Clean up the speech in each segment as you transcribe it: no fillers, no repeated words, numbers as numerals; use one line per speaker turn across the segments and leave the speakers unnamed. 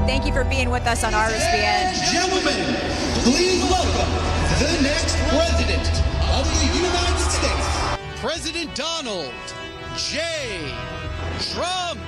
Thank you for being with us on RSBN.
Gentlemen, please welcome the next president of the United States, President Donald J. Trump.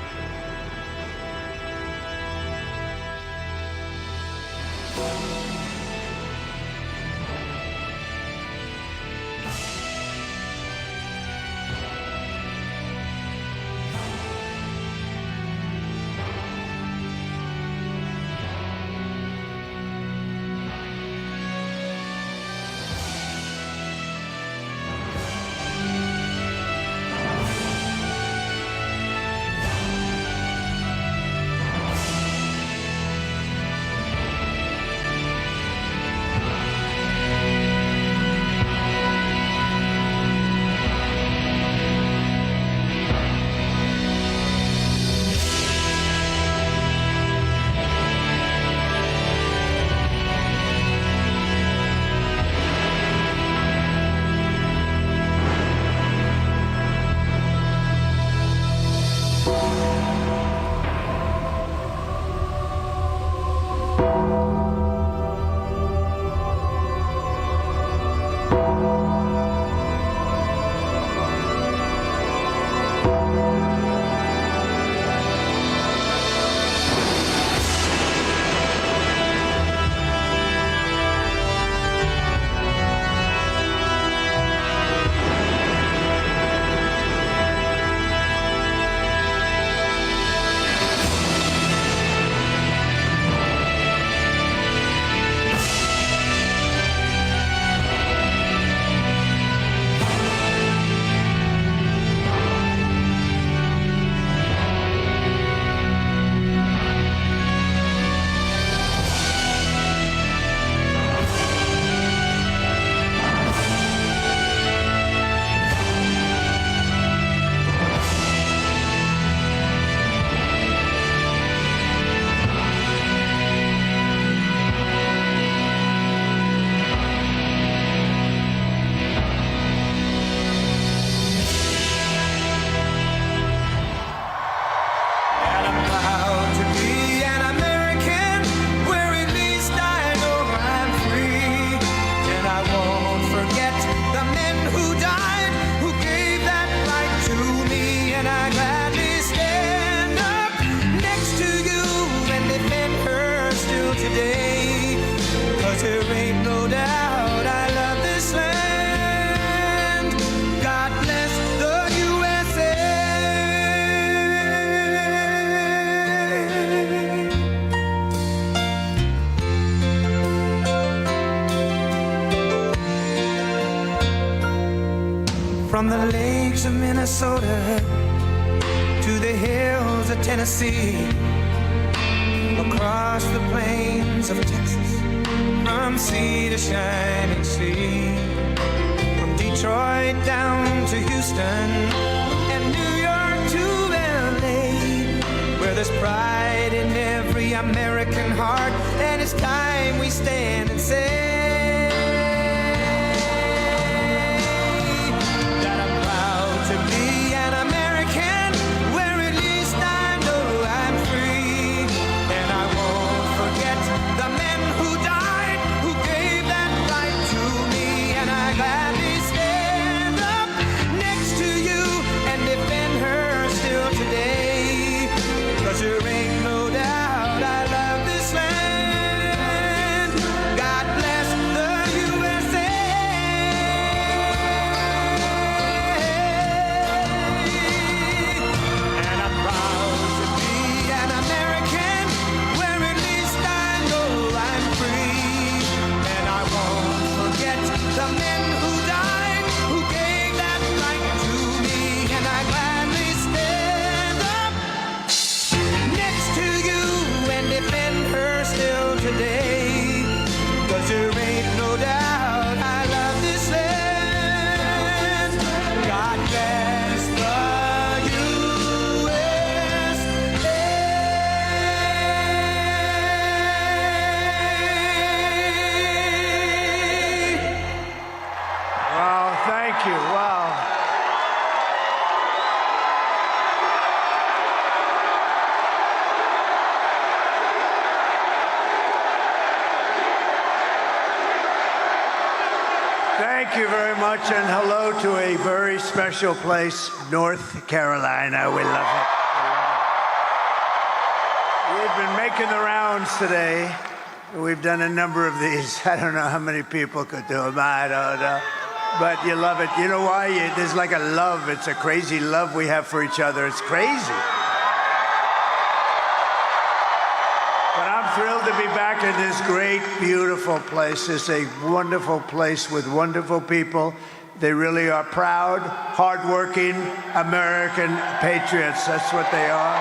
From the lakes of Minnesota to the hills of Tennessee, across the plains of Texas, from sea to shining sea, from Detroit down to Houston and New York to LA, where there's pride in every American heart, and it's time we stand and say to be an American, where at least I know I'm free. And I won't forget the men who died, who gave that right to me. And I gladly stand up next to you and defend her still today. 'Cause there ain't no doubt I love this land. God bless
Thank you very much, and hello to a very special place, North Carolina. We love it. We've been making the rounds today. We've done a number of these. I don't know how many people could do them. I don't know. But you love it. You know why? There's like a love. It's a crazy love we have for each other. It's crazy. But I'm thrilled to be back in this great, beautiful place. It's a wonderful place with wonderful people. They really are proud, hardworking American patriots. That's what they are.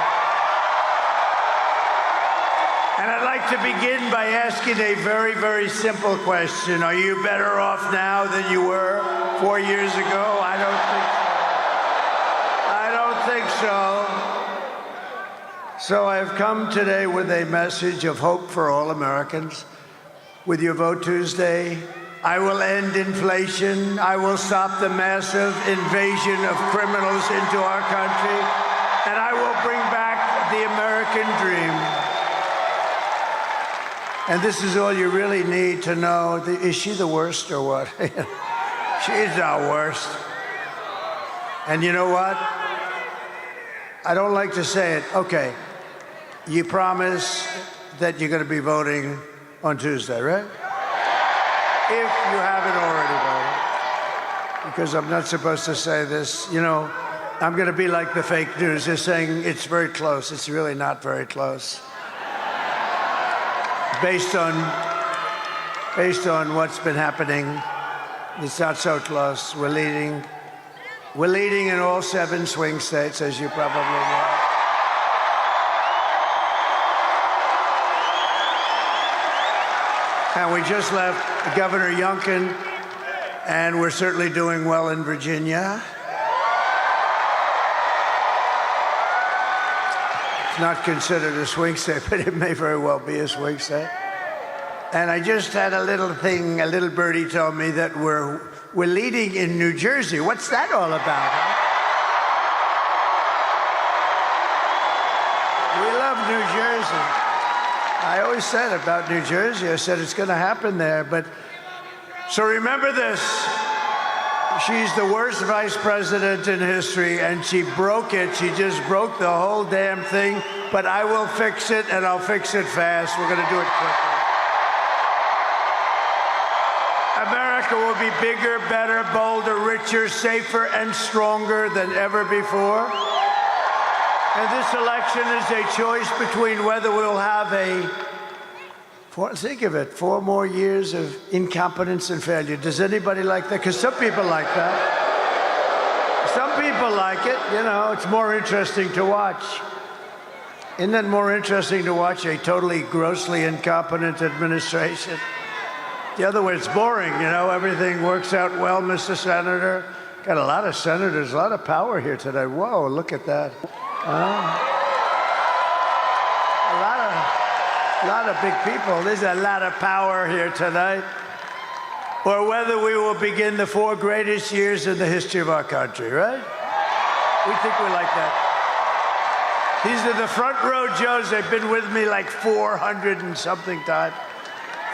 And I'd like to begin by asking a very, very simple question. Are you better off now than you were 4 years ago? I don't think so. So I've come today with a message of hope for all Americans. With your vote Tuesday, I will end inflation. I will stop the massive invasion of criminals into our country. And I will bring back the American dream. And this is all you really need to know. Is she the worst or what? She's the worst. And you know what? I don't like to say it. Okay. You promise that you're going to be voting on Tuesday, right? If you haven't already voted. Because I'm not supposed to say this. You know, I'm going to be like the fake news. They're saying it's very close. It's really not very close. Based on what's been happening, it's not so close. We're leading in all 7 swing states, as you probably know. And we just left Governor Youngkin, and we're certainly doing well in Virginia. It's not considered a swing state, but it may very well be a swing state. And I just had a little thing, a little birdie told me that we're leading in New Jersey. What's that all about, huh? We love New Jersey. I always said about New Jersey, I said it's going to happen there. But so remember this. She's the worst vice president in history, and she broke it. She just broke the whole damn thing. But I will fix it, and I'll fix it fast. We're going to do it quickly. America will be bigger, better, bolder, richer, safer, and stronger than ever before. And this election is a choice between whether we'll have think of it, 4 more years of incompetence and failure. Does anybody like that? Because some people like that. Some people like it. You know, it's more interesting to watch. Isn't that more interesting to watch a totally grossly incompetent administration? The other way, it's boring. You know, everything works out well, Mr. Senator. Got a lot of senators, a lot of power here today. Whoa, look at that. A lot of big people. There's a lot of power here tonight. Or whether we will begin the 4 greatest years in the history of our country, right? We think we like that. These are the front row Joes. They've been with me like 400 and something times.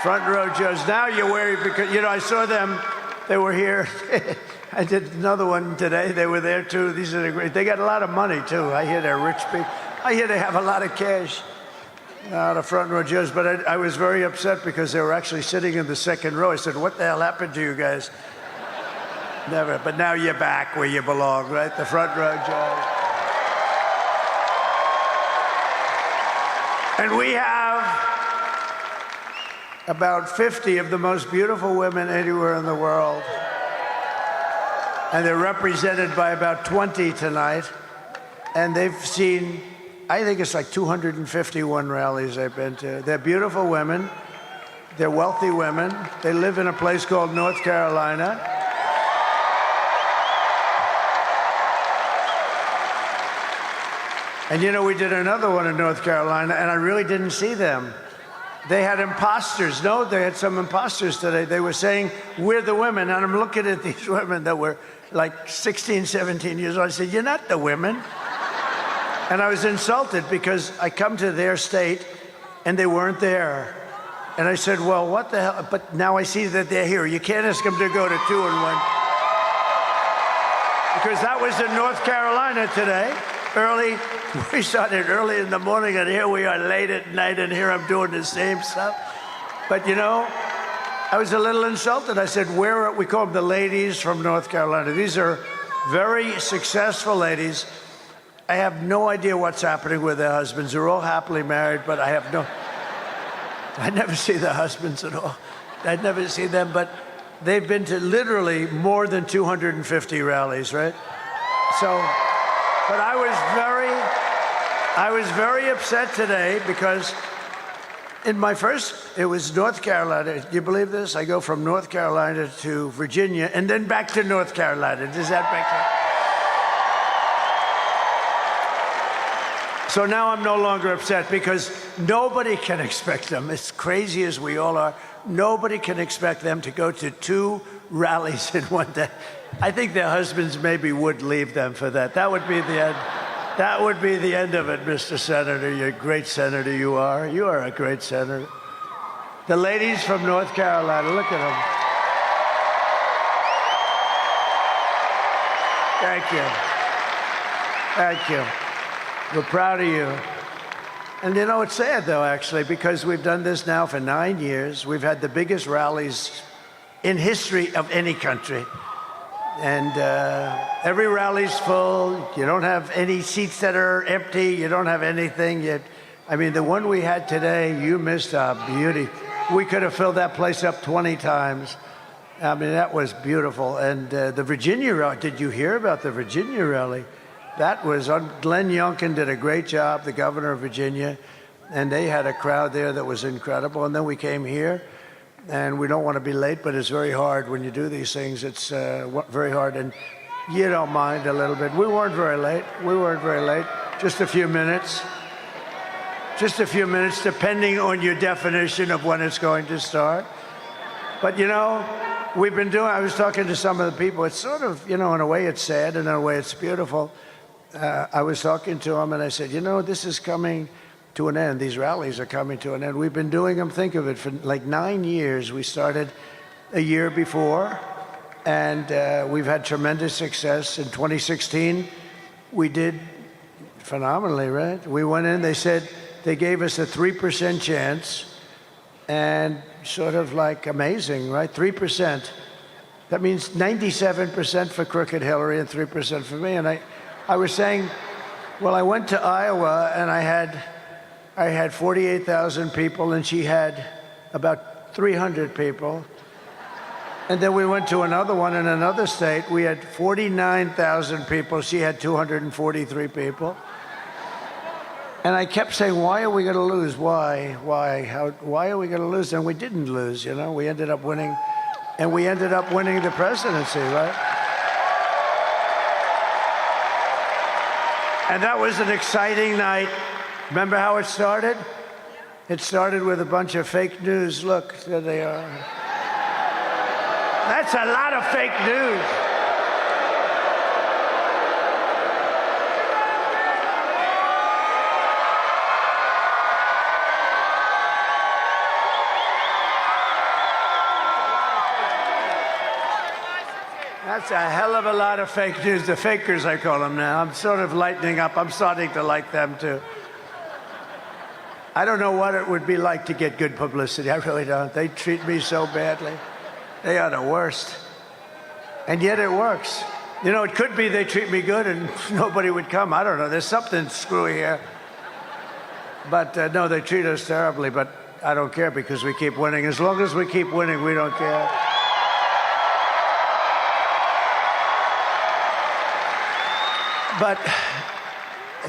Front row Joes. Now you're worried because, you know, I saw them. They were here. I did another one today. They were there, too. These are the great. They got a lot of money, too. I hear they're rich people. I hear they have a lot of cash. The front row Joes. But I was very upset because they were actually sitting in the second row. I said, what the hell happened to you guys? Never. But now you're back where you belong, right? The front row Joes. And we have about 50 of the most beautiful women anywhere in the world. And they're represented by about 20 tonight. And they've seen, I think it's like 251 rallies they've been to. They're beautiful women. They're wealthy women. They live in a place called North Carolina. And you know, we did another one in North Carolina, and I really didn't see them. They had imposters. No, they had some imposters today. They were saying, we're the women. And I'm looking at these women that were like 16, 17 years old. I said, you're not the women. And I was insulted because I come to their state and they weren't there. And I said, well, what the hell? But now I see that they're here. You can't ask them to go to 2 and 1. Because that was in North Carolina today. Early, we started early in the morning, and here we are late at night, and here I'm doing the same stuff. But you know, I was a little insulted. I said, where are, we call them the ladies from North Carolina. These are very successful ladies. I have no idea what's happening with their husbands. They're all happily married, but I never see the husbands at all. I never see them, but they've been to literally more than 250 rallies, right? So, but I was very upset today because in my first, it was North Carolina. Do you believe this? I go from North Carolina to Virginia and then back to North Carolina. Does that make sense? So now I'm no longer upset because nobody can expect them, as crazy as we all are, nobody can expect them to go to 2 rallies in one day. I think their husbands maybe would leave them for that. That would be the end. That would be the end of it, Mr. Senator. You're a great senator, you are. You are a great senator. The ladies from North Carolina, look at them. Thank you. Thank you. We're proud of you. And you know, it's sad, though, actually, because we've done this now for 9 years. We've had the biggest rallies in history of any country. And every rally's full. You don't have any seats that are empty. You don't have anything. I mean, the one we had today, you missed a beauty. We could have filled that place up 20 times. I mean, that was beautiful. And the Virginia rally, did you hear about the Virginia rally? That was, Glenn Youngkin did a great job, the governor of Virginia, and they had a crowd there that was incredible. And then we came here, and we don't want to be late, but it's very hard when you do these things. It's very hard, and you don't mind a little bit. We weren't very late. We weren't very late. Just a few minutes. Just a few minutes, depending on your definition of when it's going to start. But, you know, we've been doing, I was talking to some of the people. It's sort of, you know, in a way it's sad, and in a way it's beautiful. I was talking to them, and I said, you know, this is coming to an end. These rallies are coming to an end. We've been doing them, think of it, for like 9 years. We started a year before, and we've had tremendous success. In 2016, we did phenomenally, right? We went in, they said, they gave us a 3% chance, and sort of like amazing, right? 3%. That means 97% for crooked Hillary and 3% for me. And I was saying, well, I went to Iowa, and I had 48,000 people, and she had about 300 people. And then we went to another one in another state. We had 49,000 people. She had 243 people. And I kept saying, why are we going to lose? Why? Why are we going to lose? And we didn't lose, you know. We ended up winning, and we ended up winning the presidency, right? And that was an exciting night. Remember how it started? It started with a bunch of fake news. Look, there they are. That's a lot of fake news. That's a hell of a lot of fake news. The fakers, I call them now. I'm sort of lightening up. I'm starting to like them, too. I don't know what it would be like to get good publicity. I really don't. They treat me so badly. They are the worst. And yet it works. You know, it could be they treat me good and nobody would come. I don't know. There's something screwy here. But no, they treat us terribly. But I don't care because we keep winning. As long as we keep winning, we don't care. But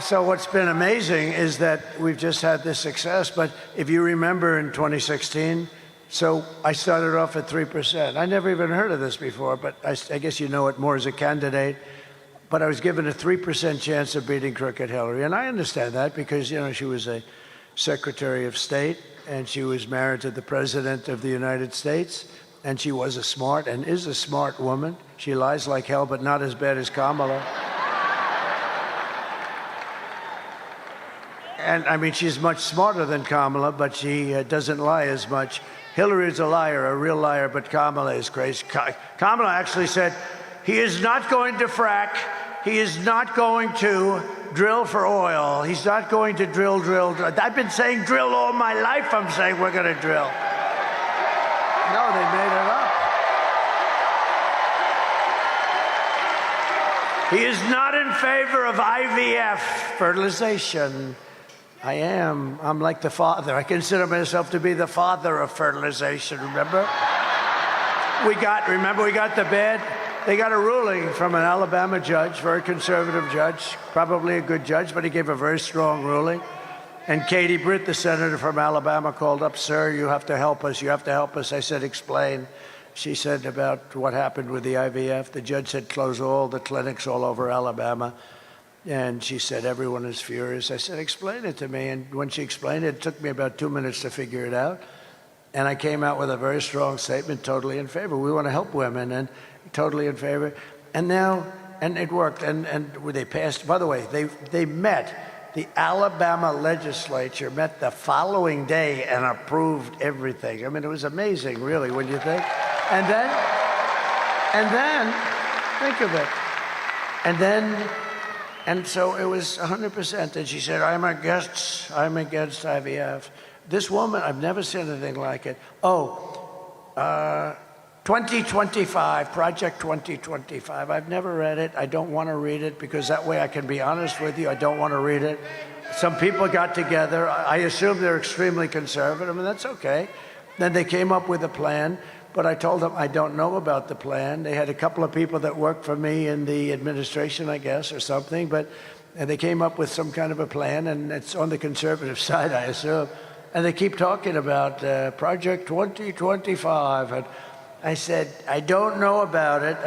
so what's been amazing is that we've just had this success. But if you remember in 2016, so I started off at 3%. I never even heard of this before, but I guess you know it more as a candidate. But I was given a 3% chance of beating crooked Hillary. And I understand that because, you know, she was a Secretary of State and she was married to the President of the United States. And she was a smart and is a smart woman. She lies like hell, but not as bad as Kamala. and I mean, she's much smarter than Kamala, but she doesn't lie as much. Hillary's a liar, a real liar, but Kamala is crazy. Kamala actually said he is not going to frack. He is not going to drill for oil. He's not going to drill. I've been saying drill all my life. I'm saying we're going to drill. No, they made it up. He is not in favor of IVF, fertilization. I am. I'm like the father. I consider myself to be the father of fertilization, remember? We got the bed. They got a ruling from an Alabama judge, very conservative judge, probably a good judge, but he gave a very strong ruling. And Katie Britt, the senator from Alabama, called up, sir, you have to help us. You have to help us. I said, explain. She said about what happened with the IVF. The judge said close all the clinics all over Alabama. And she said, everyone is furious. I said, explain it to me. And when she explained it, it took me about 2 minutes to figure it out. And I came out with a very strong statement, totally in favor. We want to help women, and totally in favor. And now, and it worked. And they passed, by the way, they met, the Alabama legislature met the following day and approved everything. I mean, it was amazing, really, when you think. And then, think of it. And so it was 100%. And she said, I'm against IVF. This woman, I've never seen anything like it. 2025, Project 2025. I've never read it. I don't want to read it because that way I can be honest with you. I don't want to read it. Some people got together. I assume they're extremely conservative, and that's okay. Then they came up with a plan. But I told them I don't know about the plan. They had a couple of people that worked for me in the administration, I guess, or something. But they came up with some kind of a plan, and it's on the conservative side, I assume. And they keep talking about Project 2025. And I said, I don't know about it.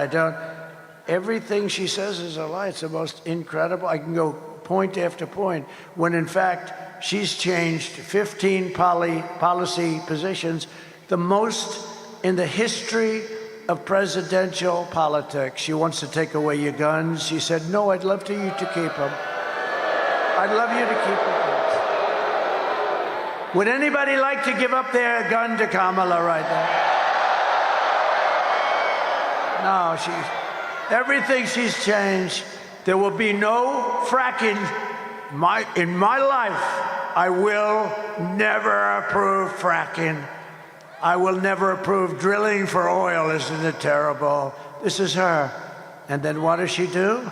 Everything she says is a lie. It's the most incredible. I can go point after point, when in fact she's changed 15 policy positions, the most in the history of presidential politics. She wants to take away your guns. She said, no, I'd love you to keep them. I'd love you to keep them. Would anybody like to give up their gun to Kamala right now? No, everything she's changed. There will be no fracking. In my life, I will never approve fracking. I will never approve drilling for oil. Isn't it terrible? This is her. And then what does she do?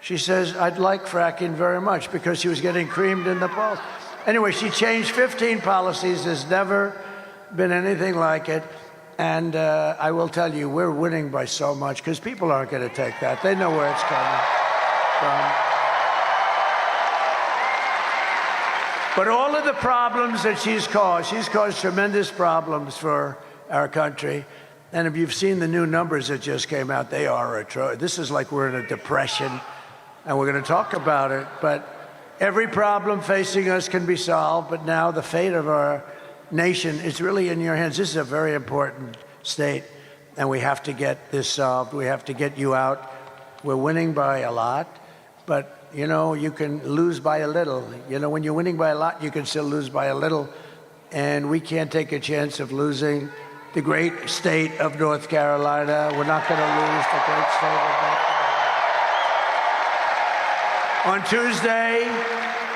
She says, I'd like fracking very much, because she was getting creamed in the polls. Anyway, she changed 15 policies. There's never been anything like it. And I will tell you, we're winning by so much, because people aren't going to take that. They know where it's coming from. But all of the problems that she's caused tremendous problems for our country. And if you've seen the new numbers that just came out, they are atrocious. This is like we're in a depression, and we're going to talk about it. But every problem facing us can be solved, but now the fate of our nation is really in your hands. This is a very important state, and we have to get this solved. We have to get you out. We're winning by a lot, but you know, you can lose by a little. You know, when you're winning by a lot, you can still lose by a little. And we can't take a chance of losing the great state of North Carolina. We're not going to lose the great state of North Carolina. On Tuesday,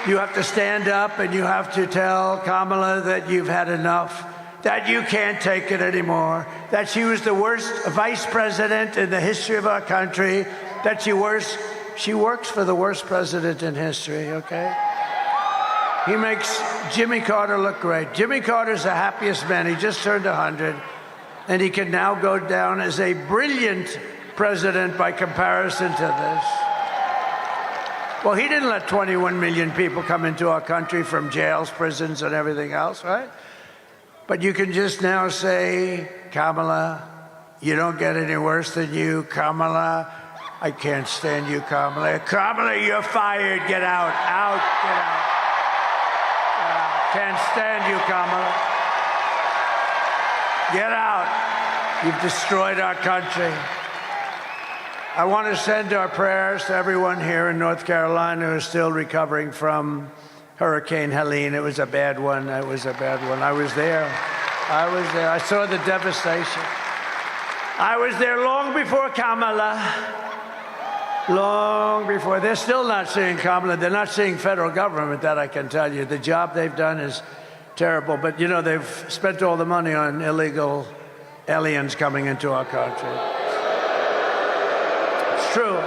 you have to stand up and you have to tell Kamala that you've had enough, that you can't take it anymore, that she was the worst vice president in the history of our country, that she works for the worst president in history, okay? He makes Jimmy Carter look great. Jimmy Carter's the happiest man. He just turned 100, and he can now go down as a brilliant president by comparison to this. Well, he didn't let 21 million people come into our country from jails, prisons, and everything else, right? But you can just now say, Kamala, you don't get any worse than you, Kamala. I can't stand you, Kamala. Kamala, you're fired. Get out. Out. Get out. Can't stand you, Kamala. Get out. You've destroyed our country. I want to send our prayers to everyone here in North Carolina who is still recovering from Hurricane Helene. It was a bad one. It was a bad one. I was there. I saw the devastation. I was there long before Kamala. Long before. They're still not seeing Kamala. They're not seeing federal government, that I can tell you. The job they've done is terrible. But, you know, they've spent all the money on illegal aliens coming into our country. It's true.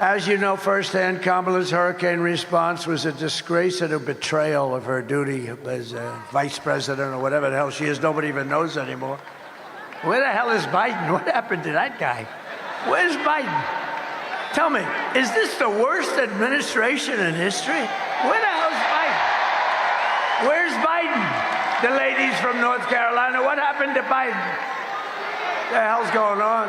As you know firsthand, Kamala's hurricane response was a disgrace and a betrayal of her duty as vice president or whatever the hell she is. Nobody even knows anymore. Where the hell is Biden? What happened to that guy? Where's Biden? Tell me, is this the worst administration in history? Where the hell's Biden? Where's Biden? The ladies from North Carolina, what happened to Biden? What the hell's going on?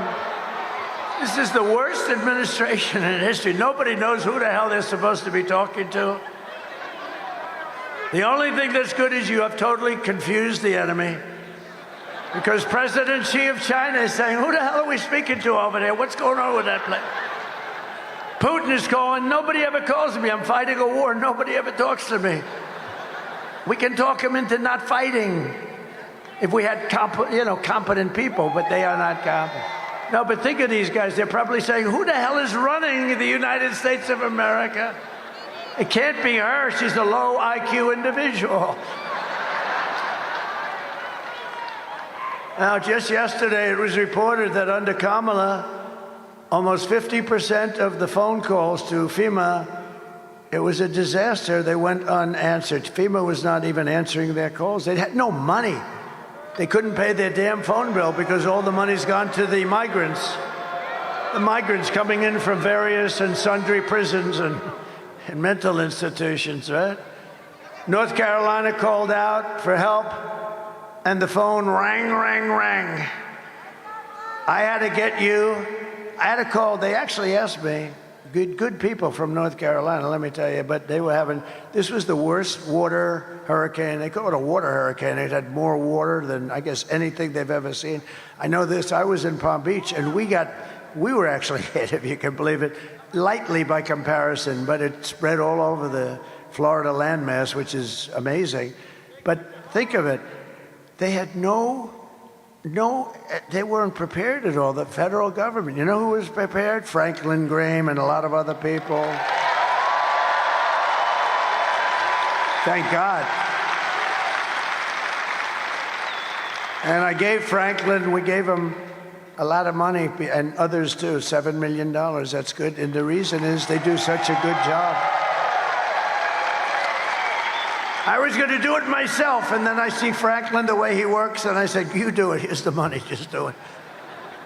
This is the worst administration in history. Nobody knows who the hell they're supposed to be talking to. The only thing that's good is you have totally confused the enemy. Because President Xi of China is saying, who the hell are we speaking to over there? What's going on with that place? Putin is calling, nobody ever calls me. I'm fighting a war, nobody ever talks to me. We can talk him into not fighting if we had competent people, but they are not competent. No, but think of these guys. They're probably saying, who the hell is running the United States of America? It can't be her. She's a low IQ individual. Now, just yesterday, it was reported that under Kamala, almost 50% of the phone calls to FEMA, it was a disaster. They went unanswered. FEMA was not even answering their calls. They had no money. They couldn't pay their damn phone bill because all the money's gone to the migrants. The migrants coming in from various and sundry prisons and mental institutions, right? North Carolina called out for help, and the phone rang, rang, rang. I had to get you. I had a call. They actually asked me, good people from North Carolina, let me tell you, but they were having, this was the worst water hurricane. They call it a water hurricane. It had more water than, I guess, anything they've ever seen. I know this. I was in Palm Beach, and we were actually hit, if you can believe it, lightly by comparison, but it spread all over the Florida landmass, which is amazing. But think of it. They had they weren't prepared at all, the federal government. You know who was prepared? Franklin Graham and a lot of other people. Thank God. And I gave Franklin, we gave him a lot of money, and others too, $7 million. That's good. And the reason is they do such a good job. I was going to do it myself, and then I see Franklin, the way he works, and I said, you do it. Here's the money. Just do it.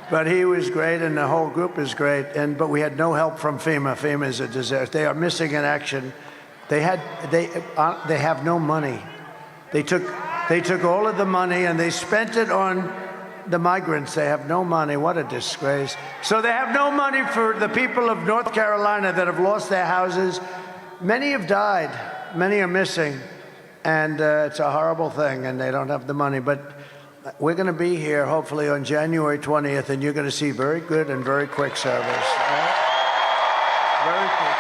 But he was great, and the whole group is great. But we had no help from FEMA. FEMA is a disaster. They are missing in action. They have no money. They took all of the money, and they spent it on the migrants. They have no money. What a disgrace. So they have no money for the people of North Carolina that have lost their houses. Many have died. Many are missing. And it's a horrible thing, and they don't have the money. But we're going to be here, hopefully, on January 20th, and you're going to see very good and very quick service. Right? Very quick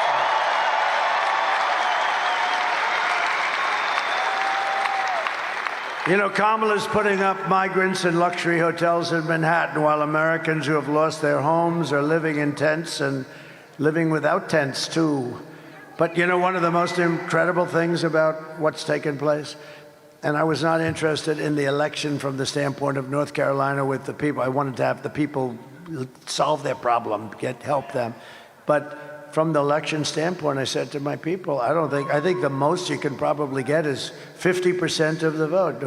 service. You know, Kamala's putting up migrants in luxury hotels in Manhattan, while Americans who have lost their homes are living in tents and living without tents, too. But, you know, one of the most incredible things about what's taken place, and I was not interested in the election from the standpoint of North Carolina with the people. I wanted to have the people solve their problem, help them. But from the election standpoint, I said to my people, I think the most you can probably get is 50% of the vote.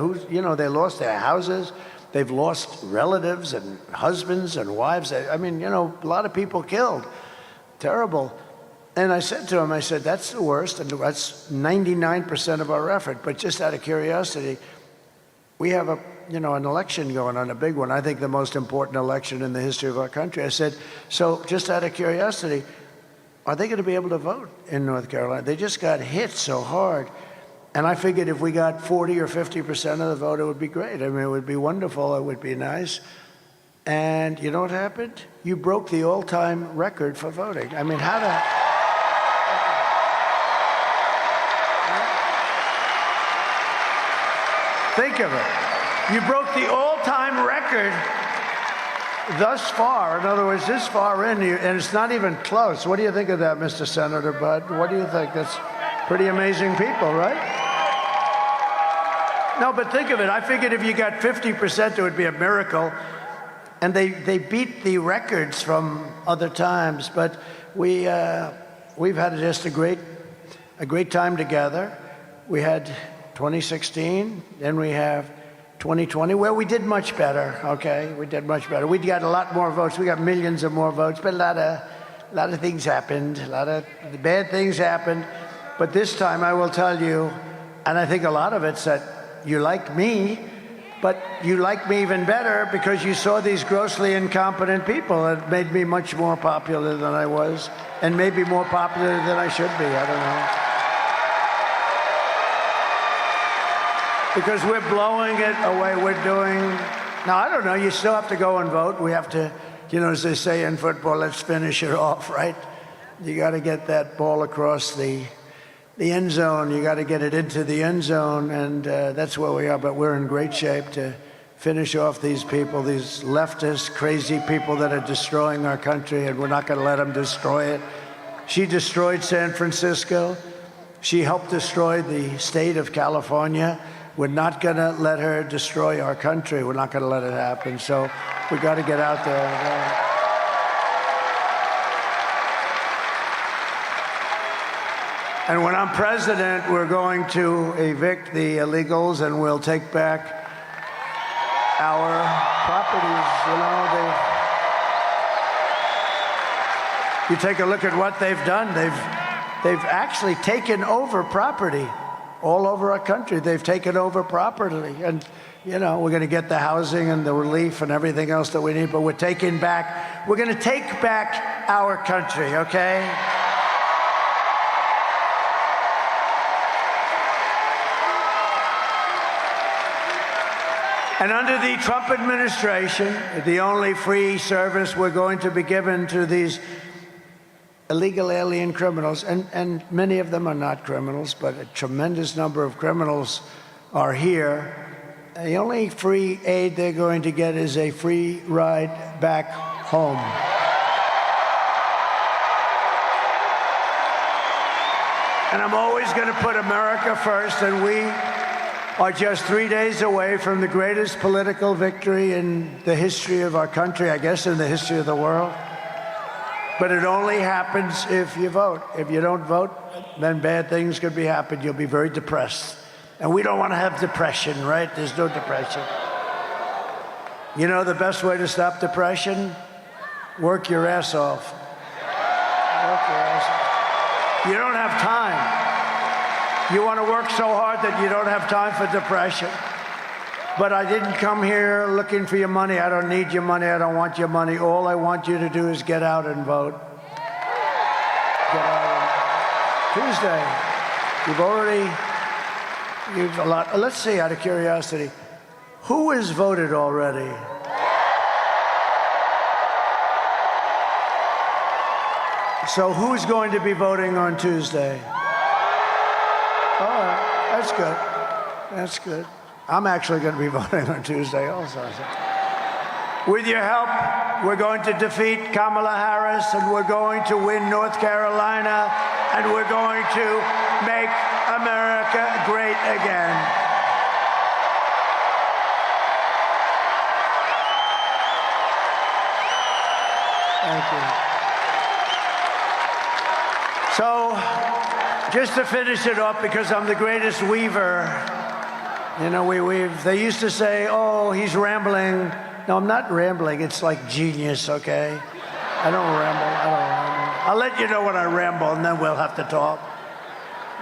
They lost their houses. They've lost relatives and husbands and wives. I mean, a lot of people killed. Terrible. And I said to him, that's the worst, and that's 99% of our effort. But just out of curiosity, we have an election going on, a big one. I think the most important election in the history of our country. I said, so just out of curiosity, are they going to be able to vote in North Carolina? They just got hit so hard. And I figured if we got 40 or 50% of the vote, it would be great. I mean, it would be wonderful. It would be nice. And you know what happened? You broke the all-time record for voting. I mean, how the... Think of it. You broke the all-time record thus far. In other words, this far in, and it's not even close. What do you think of that, Mr. Senator Budd? What do you think? That's pretty amazing people, right? No, but think of it. I figured if you got 50%, it would be a miracle. And they beat the records from other times. But we've had just a great time together. We had 2016, then we have 2020, where we did much better, okay? We did much better. We got a lot more votes. We got millions of more votes, but a lot of things happened. A lot of bad things happened. But this time, I will tell you, and I think a lot of it's that you like me, but you like me even better because you saw these grossly incompetent people. It made me much more popular than I was, and maybe more popular than I should be. I don't know. Because we're blowing it away. We're doing. Now, I don't know. You still have to go and vote. We have to, as they say in football, let's finish it off, right? You got to get that ball across the end zone. You got to get it into the end zone, and that's where we are. But we're in great shape to finish off these people, these leftist, crazy people that are destroying our country, and we're not going to let them destroy it. She destroyed San Francisco. She helped destroy the state of California. We're not going to let her destroy our country. We're not going to let it happen. So we got to get out there. And when I'm president, we're going to evict the illegals and we'll take back our properties. You take a look at what they've done. They've actually taken over property. All over our country, they've taken over property. And, we're going to get the housing and the relief and everything else that we need, but we're going to take back our country, okay? And under the Trump administration, the only free service we're going to be given to these illegal alien criminals, and many of them are not criminals, but a tremendous number of criminals are here. The only free aid they're going to get is a free ride back home. And I'm always going to put America first, and we are just 3 days away from the greatest political victory in the history of our country, I guess in the history of the world. But it only happens if you vote. If you don't vote, then bad things could be happening. You'll be very depressed. And we don't want to have depression, right? There's no depression. The best way to stop depression? Work your ass off. Work your ass off. You don't have time. You want to work so hard that you don't have time for depression. But I didn't come here looking for your money. I don't need your money. I don't want your money. All I want you to do is get out and vote. Get out on Tuesday. You've a lot. Let's see, out of curiosity, who has voted already? So who's going to be voting on Tuesday? All right, that's good. That's good. I'm actually going to be voting on Tuesday also. With your help, we're going to defeat Kamala Harris, and we're going to win North Carolina, and we're going to make America great again. Thank you. So, just to finish it off, because I'm the greatest weaver, we weave. They used to say, oh, he's rambling. No, I'm not rambling. It's like genius, okay? I don't ramble. I'll let you know when I ramble, and then we'll have to talk.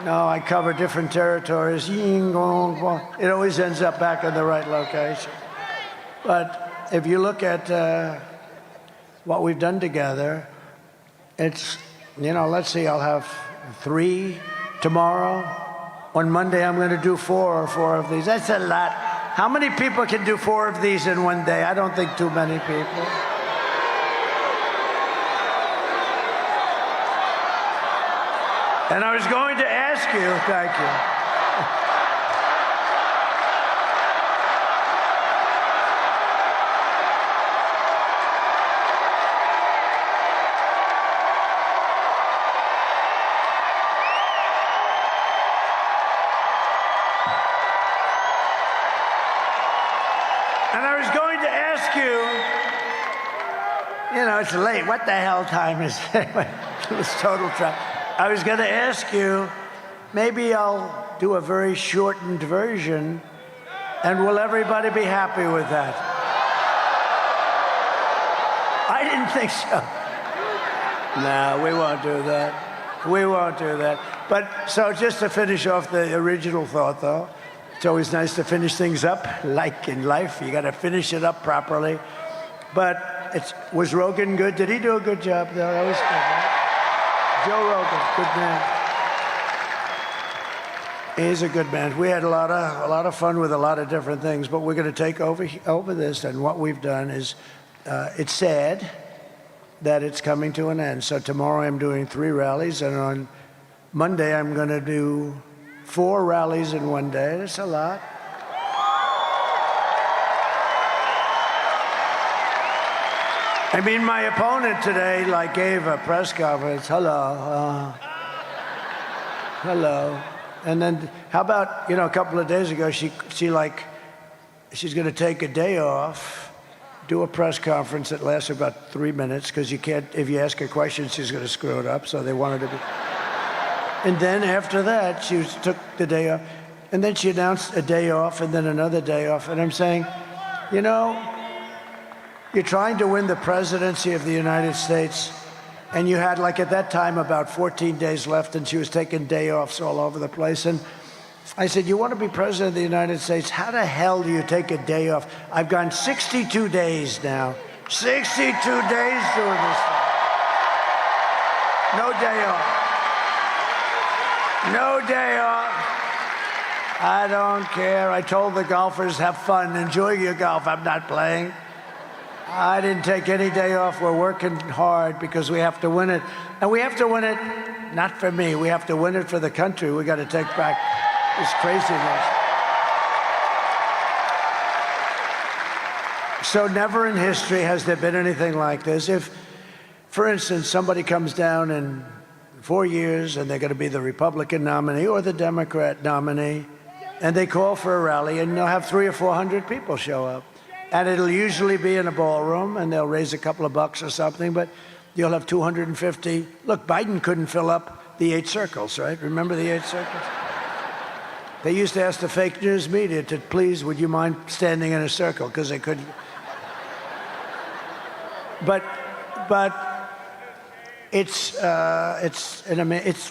No, I cover different territories. It always ends up back in the right location. But if you look at what we've done together, it's, let's see, I'll have 3 tomorrow. On Monday, I'm going to do 4 of these. That's a lot. How many people can do 4 of these in one day? I don't think too many people. And I was going to ask you, thank you. And I was going to ask you, it's late. What the hell time is it? It was total trap. I was going to ask you, maybe I'll do a very shortened version, and will everybody be happy with that? I didn't think so. No, we won't do that. We won't do that. But so just to finish off the original thought, though, it's always nice to finish things up, like in life. You got to finish it up properly. But was Rogan good? Did he do a good job, though? That was good, right? Joe Rogan, good man. He's a good man. We had a lot of fun with a lot of different things, but we're going to take over this, and what we've done is, it's sad that it's coming to an end. So tomorrow I'm doing 3 rallies, and on Monday I'm going to do 4 rallies in one day. That's a lot. I mean, my opponent today, gave a press conference. Hello. And then, how about, a couple of days ago, she's going to take a day off, do a press conference that lasts about 3 minutes, because you can't, if you ask her questions, she's going to screw it up, so they wanted to be. And then after that, she took the day off, and then she announced a day off, and then another day off, and I'm saying, you're trying to win the presidency of the United States, and you had, at that time, about 14 days left, and she was taking day offs all over the place. And I said, you want to be president of the United States? How the hell do you take a day off? I've gone 62 days now. 62 days doing this thing. No day off. No day off. I don't care. I told the golfers, have fun. Enjoy your golf. I'm not playing. I didn't take any day off. We're working hard because we have to win it. And we have to win it, not for me. We have to win it for the country. We got to take back this craziness. So never in history has there been anything like this. If, for instance, somebody comes down in 4 years and they're going to be the Republican nominee or the Democrat nominee, and they call for a rally, and they'll have 300 or 400 people show up. And it'll usually be in a ballroom, and they'll raise a couple of bucks or something, but you'll have 250. Look, Biden couldn't fill up the 8 circles, right? Remember the 8 circles? They used to ask the fake news media to, please, would you mind standing in a circle, because they couldn't. But it's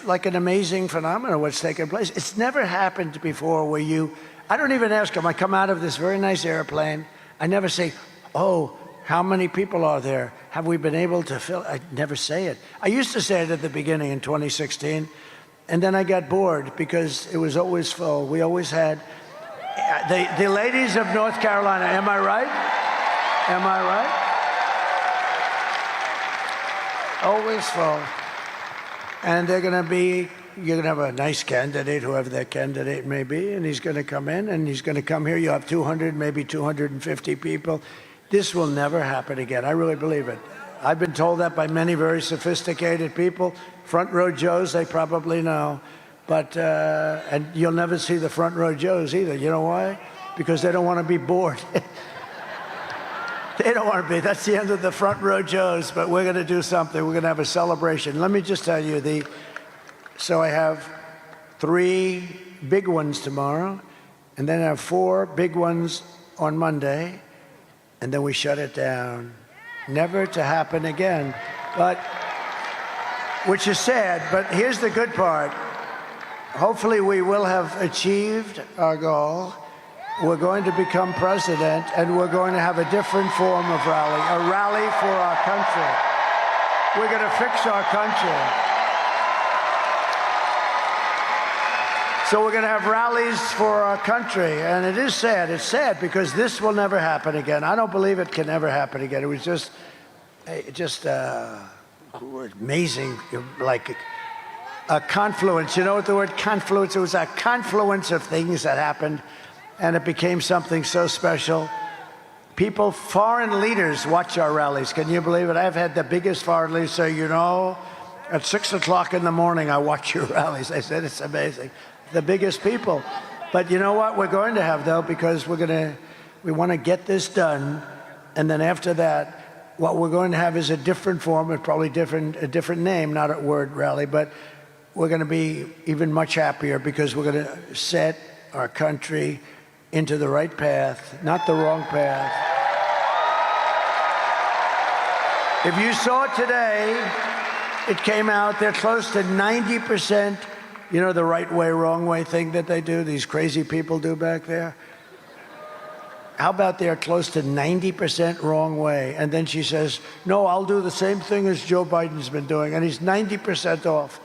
like an amazing phenomenon what's taking place. It's never happened before where I don't even ask them. I come out of this very nice airplane. I never say, oh, how many people are there? Have we been able to fill? I never say it. I used to say it at the beginning in 2016, and then I got bored because it was always full. We always had the ladies of North Carolina. Am I right? Am I right? Always full. And you're going to have a nice candidate, whoever that candidate may be, and he's going to come in, and he's going to come here. You have 200, maybe 250 people. This will never happen again. I really believe it. I've been told that by many very sophisticated people. Front row Joes, they probably know. But, and you'll never see the front row Joes either. You know why? Because they don't want to be bored. They don't want to be. That's the end of the front row Joes, but we're going to do something. We're going to have a celebration. Let me just tell you, so I have 3 big ones tomorrow, and then I have 4 big ones on Monday, and then we shut it down. Never to happen again. Which is sad, but here's the good part. Hopefully we will have achieved our goal. We're going to become president, and we're going to have a different form of rally, a rally for our country. We're going to fix our country. So we're going to have rallies for our country, and it is sad. It's sad because this will never happen again. I don't believe it can ever happen again. It was just amazing, like a confluence. You know what the word confluence? It was a confluence of things that happened, and it became something so special. People, foreign leaders watch our rallies. Can you believe it? I've had the biggest foreign leaders say, at 6 o'clock in the morning, I watch your rallies. I said, it's amazing. The biggest people. But you know what we're going to have, though, because we're going to We want to get this done, and then after that, what we're going to have is a different form, probably a different name, not a word rally, but we're going to be even much happier because we're going to set our country into the right path, not the wrong path. If you saw today, it came out, they're close to 90%, you know, the right way, wrong way thing that they do, these crazy people do back there? How about they're close to 90% wrong way? And then she says, no, I'll do the same thing as Joe Biden's been doing, and he's 90% off.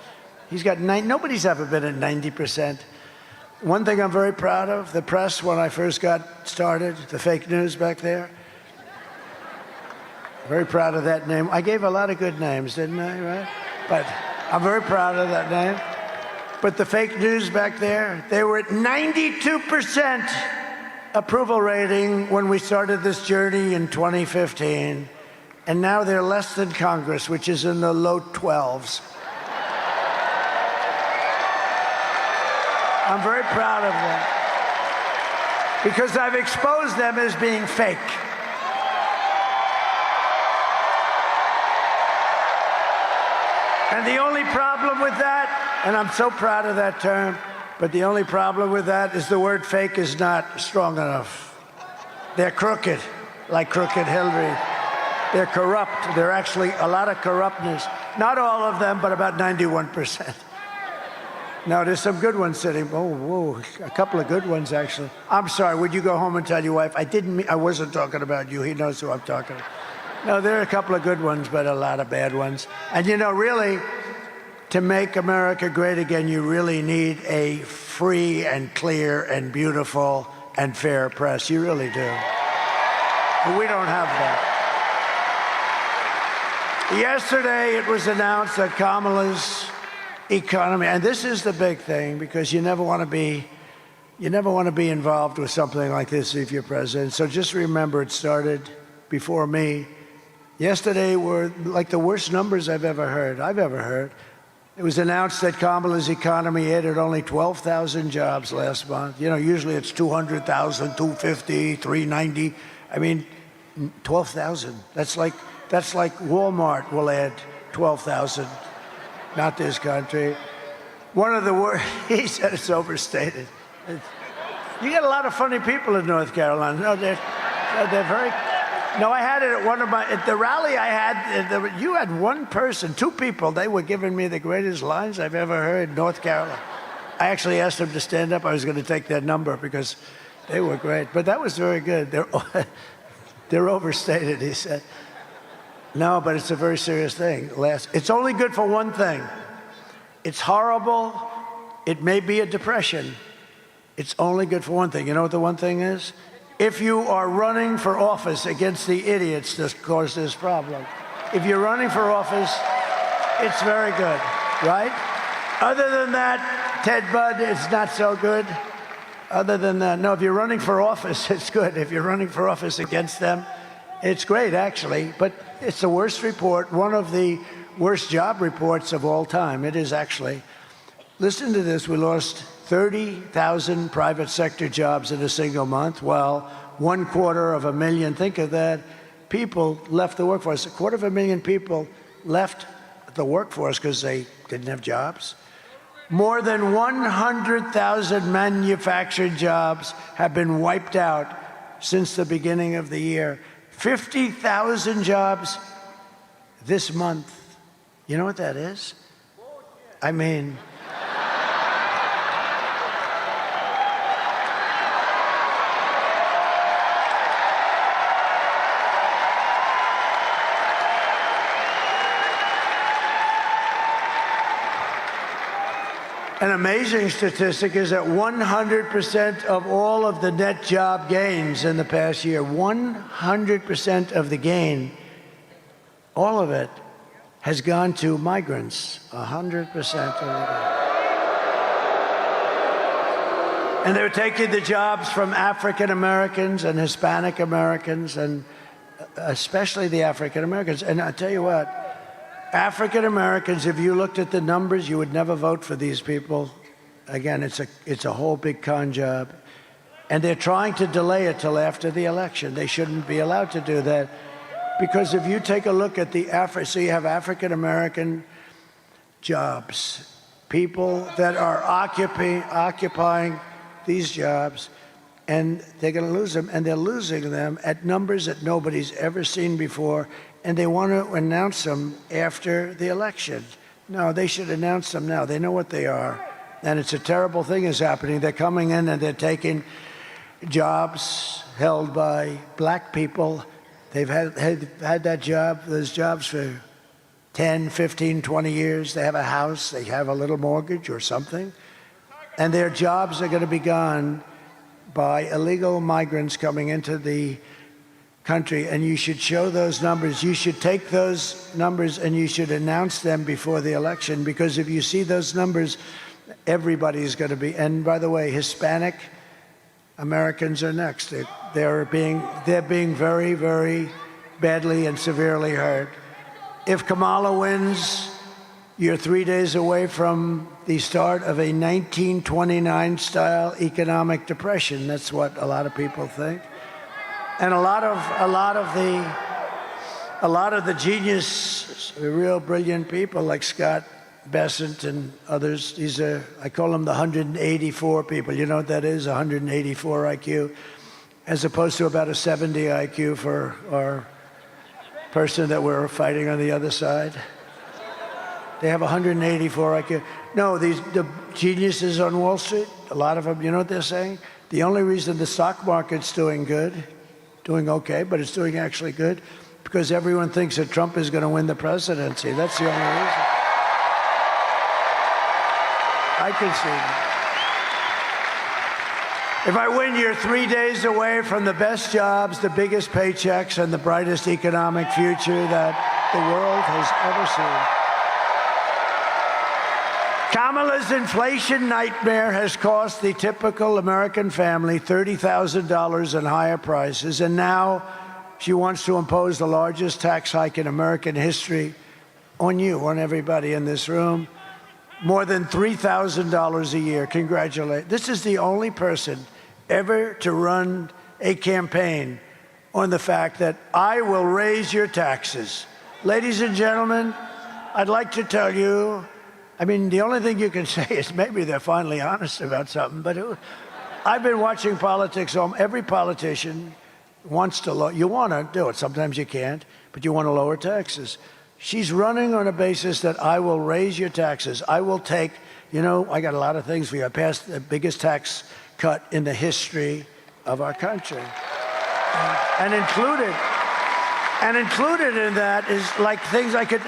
He's got nobody's ever been at 90%. One thing I'm very proud of, the press, when I first got started, the fake news back there. Very proud of that name. I gave a lot of good names, didn't I, right? But I'm very proud of that name. But the fake news back there, they were at 92% approval rating when we started this journey in 2015. And now they're less than Congress, which is in the low 12s. I'm very proud of them because I've exposed them as being fake. And the only problem with that, and I'm so proud of that term, but the only problem with that is the word fake is not strong enough. They're crooked, like crooked Hillary. They're corrupt. They're actually a lot of corruptness. Not all of them, but about 91%. No, there's some good ones sitting. Oh, whoa, a couple of good ones, actually. I'm sorry, would you go home and tell your wife? I wasn't talking about you. He knows who I'm talking about. No, there are a couple of good ones, but a lot of bad ones. And you know, really, to make America great again, you really need a free and clear and beautiful and fair press. You really do. But we don't have that. Yesterday, it was announced that Kamala's economy, and this is the big thing because you never want to be involved with something like this if you're president. So just remember, it started before me. Yesterday were like the worst numbers I've ever heard. It was announced that Kamala's economy added only 12,000 jobs last month. You know, usually it's 200,000, 250, 390. I mean, 12,000. That's like Walmart will add 12,000. Not this country. One of the worst, he said it's overstated. You get a lot of funny people in North Carolina. No, they're very, no, I had it at at the rally I had, you had one person, two people, they were giving me the greatest lines I've ever heard in North Carolina. I actually asked them to stand up. I was going to take their number because they were great. But that was very good. They're overstated, he said. No, but it's a very serious thing. It's only good for one thing. It's horrible. It may be a depression. It's only good for one thing. You know what the one thing is? If you are running for office against the idiots that cause this problem. If you're running for office, it's very good, right? Other than that, Ted Budd, it's not so good. Other than that, no, if you're running for office, it's good. If you're running for office against them, it's great, actually, but it's the worst report, one of the worst job reports of all time. It is actually. Listen to this. We lost 30,000 private sector jobs in a single month, while 250,000, think of that, people left the workforce. 250,000 people left the workforce because they didn't have jobs. More than 100,000 manufactured jobs have been wiped out since the beginning of the year. 50,000 jobs this month. You know what that is? I mean, an amazing statistic is that 100% of all of the net job gains in the past year, 100% of the gain, all of it, has gone to migrants. 100% of the gain. And they're taking the jobs from African Americans and Hispanic Americans, and especially the African Americans. And I tell you what, African Americans, if you looked at the numbers, you would never vote for these people. Again, it's a whole big con job. And they're trying to delay it till after the election. They shouldn't be allowed to do that. Because if you take a look at so you have African-American jobs, people that are occupying these jobs, and they're going to lose them, and they're losing them at numbers that nobody's ever seen before, and they want to announce them after the election. No, they should announce them now. They know what they are, and it's a terrible thing is happening. They're coming in and they're taking jobs held by black people. They've had those jobs for 10, 15, 20 years. They have a house, they have a little mortgage or something, and their jobs are going to be gone by illegal migrants coming into the country. And you should show those numbers. You should take those numbers and you should announce them before the election, because if you see those numbers, everybody's going to be. And by the way, Hispanic Americans are next. They're being very, very badly and severely hurt. If Kamala wins, you're 3 days away from the start of a 1929-style economic depression. That's what a lot of people think. And a lot of the genius, real brilliant people like Scott Bessent and others, I call them the 184 people. You know what that is? 184 IQ, as opposed to about a 70 IQ for our person that we're fighting on the other side. They have 184 IQ. No, the geniuses on Wall Street, a lot of them, you know what they're saying? The only reason the stock market's doing okay, but it's doing actually good, because everyone thinks that Trump is going to win the presidency. That's the only reason. I can see that. If I win, you're 3 days away from the best jobs, the biggest paychecks, and the brightest economic future that the world has ever seen. Kamala's inflation nightmare has cost the typical American family $30,000 in higher prices, and now she wants to impose the largest tax hike in American history on you, on everybody in this room. More than $3,000 a year. Congratulate. This is the only person ever to run a campaign on the fact that I will raise your taxes. Ladies and gentlemen, I'd like to tell you, I mean, the only thing you can say is maybe they're finally honest about something, but I've been watching politics. Every politician wants to you want to do it. Sometimes you can't, but you want to lower taxes. She's running on a basis that I will raise your taxes. I will take, I got a lot of things for you. I passed the biggest tax cut in the history of our country. And included in that is like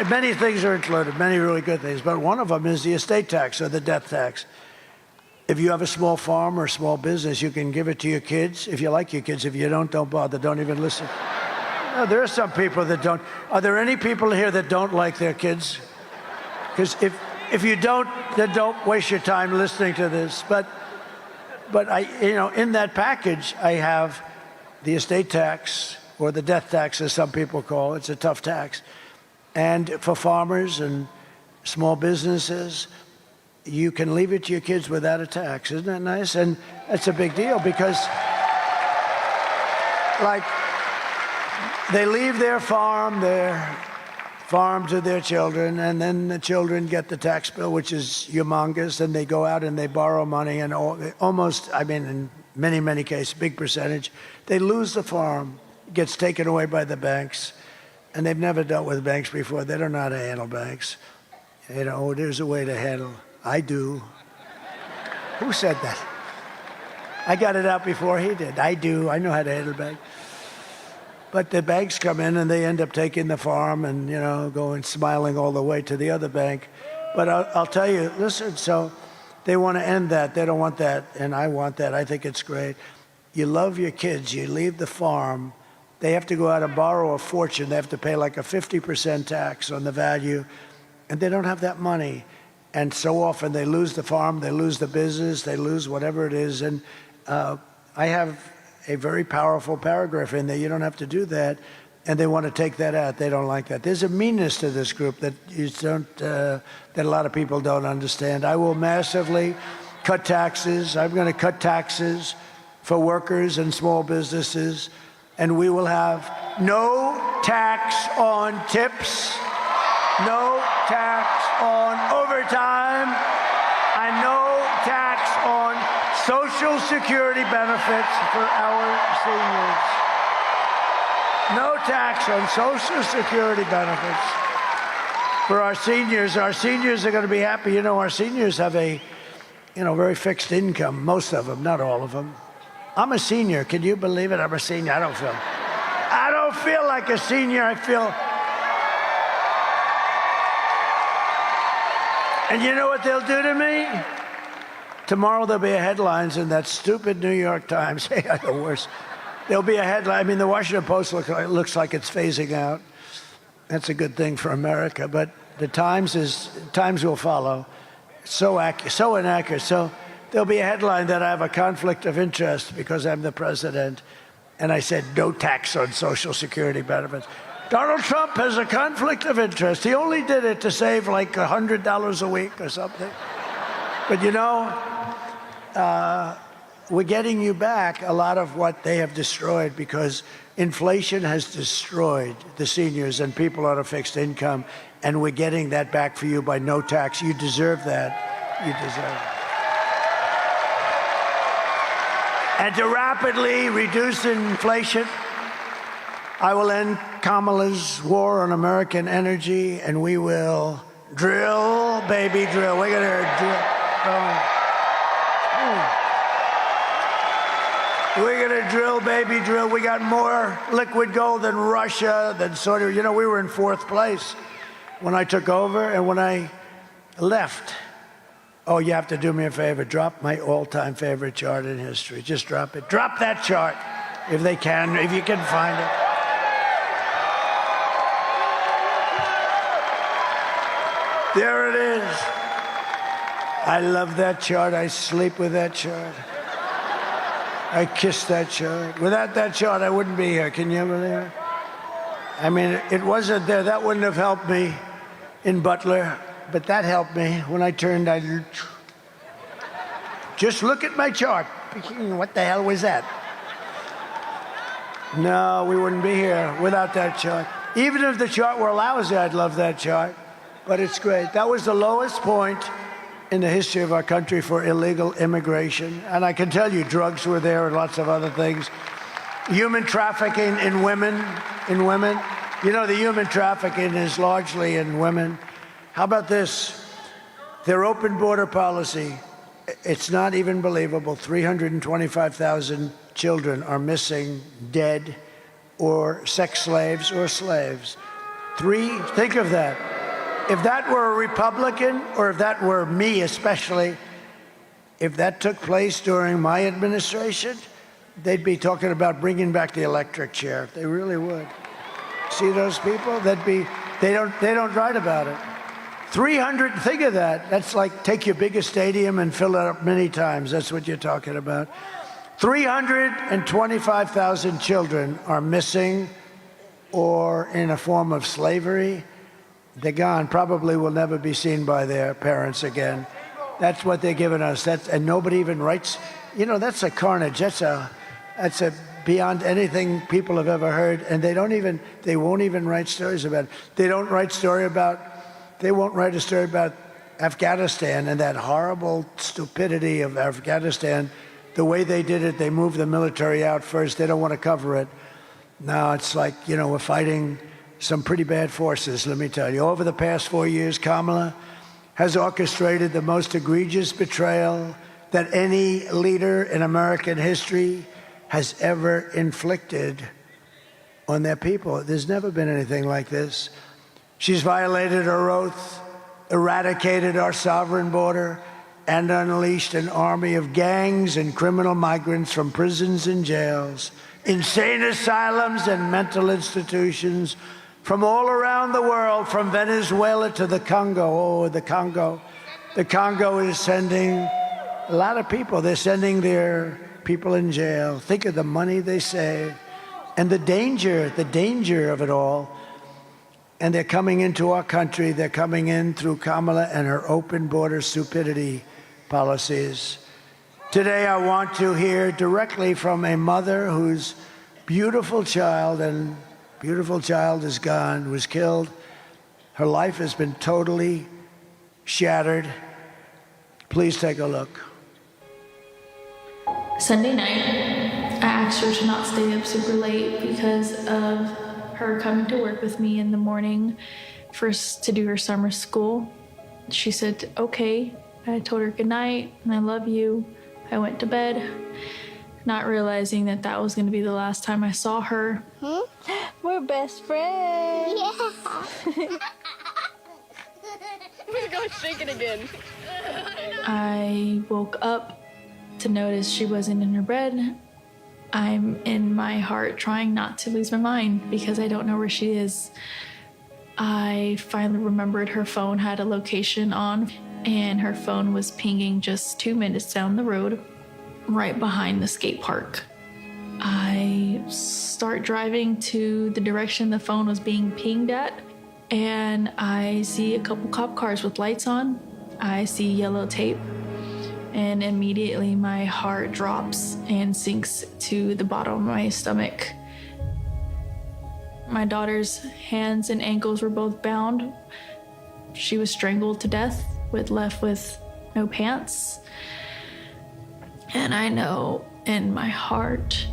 many things are included, many really good things, but one of them is the estate tax or the death tax. If you have a small farm or a small business, you can give it to your kids. If you like your kids, if you don't bother, don't even listen. No, there are some people that don't. Are there any people here that don't like their kids? Because if you don't, then don't waste your time listening to this. But in that package, I have the estate tax, or the death tax, as some people call it. It's a tough tax. And for farmers and small businesses, you can leave it to your kids without a tax. Isn't that nice? And that's a big deal, because they leave their farm to their children, and then the children get the tax bill, which is humongous, and they go out and they borrow money, and in many, many cases, big percentage, they lose the farm. It gets taken away by the banks, and they've never dealt with banks before. They don't know how to handle banks. There's a way to handle. I do. Who said that? I got it out before he did. I do. I know how to handle banks. But the banks come in and they end up taking the farm and, going smiling all the way to the other bank. But I'll tell you, listen, so they want to end that. They don't want that, and I want that. I think it's great. You love your kids. You leave the farm. They have to go out and borrow a fortune. They have to pay like a 50% tax on the value, and they don't have that money. And so often they lose the farm, they lose the business, they lose whatever it is. And I have a very powerful paragraph in there. You don't have to do that. And they want to take that out. They don't like that. There's a meanness to this group that that a lot of people don't understand. I will massively cut taxes. I'm going to cut taxes for workers and small businesses, and we will have no tax on tips, no tax on overtime, and no tax on Social Security benefits for our seniors. No tax on Social Security benefits for our seniors. Our seniors are going to be happy. You know, our seniors have a, very fixed income, most of them, not all of them. I'm a senior. Can you believe it? I'm a senior. I don't feel like a senior. I feel. And you know what they'll do to me? Tomorrow there'll be headlines in that stupid New York Times. The worst. There'll be a headline. I mean, the Washington Post looks like it's phasing out. That's a good thing for America. But the Times will follow. So inaccurate. So there'll be a headline that I have a conflict of interest because I'm the president. And I said, no tax on Social Security benefits. Donald Trump has a conflict of interest. He only did it to save like $100 a week or something. But we're getting you back a lot of what they have destroyed because inflation has destroyed the seniors and people on a fixed income, and we're getting that back for you by no tax. You deserve that. You deserve it. And to rapidly reduce inflation, I will end Kamala's war on American energy, and we will drill, baby, drill. We're going to drill. We're going to drill, baby, drill. We got more liquid gold than Russia, than Saudi. We were in 4th place when I took over, and when I left. Oh, you have to do me a favor. Drop my all-time favorite chart in history. Just drop it. Drop that chart if they can, if you can find it. There it is. I love that chart. I sleep with that chart. I kiss that chart. Without that chart, I wouldn't be here. Can you believe it? I mean, it wasn't there. That wouldn't have helped me in Butler, but that helped me when I turned. Just look at my chart. What the hell was that? No, we wouldn't be here without that chart. Even if the chart were lousy, I'd love that chart. But it's great. That was the lowest point in the history of our country for illegal immigration. And I can tell you, drugs were there and lots of other things. Human trafficking in women. The human trafficking is largely in women. How about this? Their open border policy, it's not even believable. 325,000 children are missing, dead, or sex slaves or slaves. Think of that. If that were a Republican, or if that were me especially, if that took place during my administration, they'd be talking about bringing back the electric chair. They really would. See those people? They don't write about it. 300, think of that. That's like take your biggest stadium and fill it up many times. That's what you're talking about. 325,000 children are missing or in a form of slavery. They're gone, probably will never be seen by their parents again. That's what they're giving us. And nobody even writes. That's a carnage. That's a beyond anything people have ever heard. And they won't even write stories about it. They won't write a story about Afghanistan and that horrible stupidity of Afghanistan. The way they did it, they moved the military out first. They don't want to cover it. Now it's like, we're fighting some pretty bad forces, let me tell you. Over the past 4 years, Kamala has orchestrated the most egregious betrayal that any leader in American history has ever inflicted on their people. There's never been anything like this. She's violated her oath, eradicated our sovereign border, and unleashed an army of gangs and criminal migrants from prisons and jails, insane asylums and mental institutions, from all around the world, from Venezuela to the Congo. Oh, the Congo. The Congo is sending a lot of people. They're sending their people in jail. Think of the money they save and the danger of it all. And they're coming into our country. They're coming in through Kamala and her open border stupidity policies. Today, I want to hear directly from a mother whose beautiful child is gone, was killed. Her life has been totally shattered. Please take a look.
Sunday night, I asked her to not stay up super late because of her coming to work with me in the morning first to do her summer school. She said, okay. I told her good night and I love you. I went to bed, not realizing that that was going to be the last time I saw her.
We're best friends. Yeah. We're going to shake it again.
I woke up to notice she wasn't in her bed. I'm in my heart trying not to lose my mind because I don't know where she is. I finally remembered her phone had a location on, and her phone was pinging just 2 minutes down the road, right behind the skate park. I start driving to the direction the phone was being pinged at, and I see a couple cop cars with lights on. I see yellow tape, and immediately my heart drops and sinks to the bottom of my stomach. My daughter's hands and ankles were both bound. She was strangled to death, left with no pants. And I know in my heart,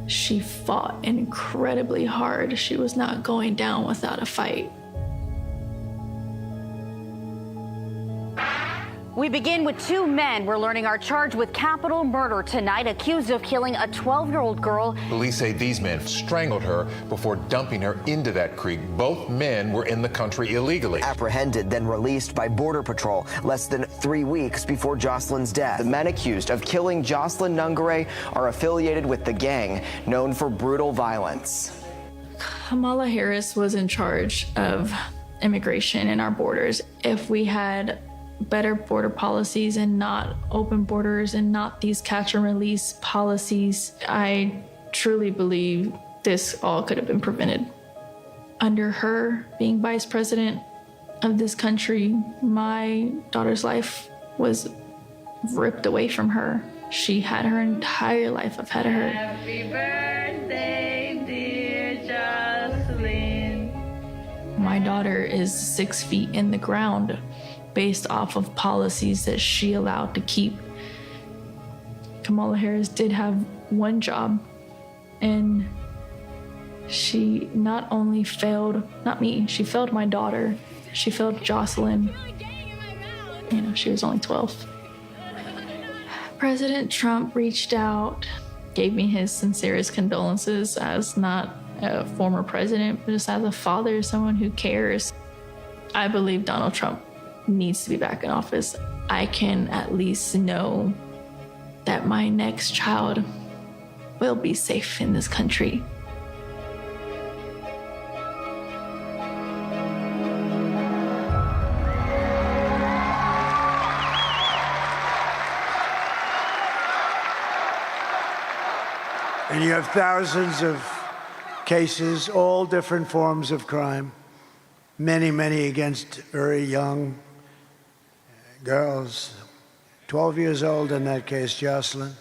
she fought incredibly hard. She was not going down without a fight.
We begin with two men we're learning are charged with capital murder tonight, accused of killing a 12-year-old girl.
Police say these men strangled her before dumping her into that creek. Both men were in the country illegally.
Apprehended, then released by Border Patrol less than 3 weeks before Jocelyn's death. The men accused of killing Jocelyn Nungare are affiliated with the gang known for brutal violence.
Kamala Harris was in charge of immigration in our borders. If we had better border policies and not open borders and not these catch and release policies, I truly believe this all could have been prevented. Under her being vice president of this country, my daughter's life was ripped away from her. She had her entire life ahead of her.
Happy birthday, dear Jocelyn.
My daughter is 6 feet in the ground based off of policies that she allowed to keep. Kamala Harris did have one job, and she not only failed, not me, she failed my daughter. She failed Jocelyn. You know, she was only 12. President Trump reached out, gave me his sincerest condolences as not a former president, but just as a father, someone who cares. I believe Donald Trump needs to be back in office. I can at least know that my next child will be safe in this country.
And you have thousands of cases, all different forms of crime, many, many against very young girls, 12 years old in that case, Jocelyn.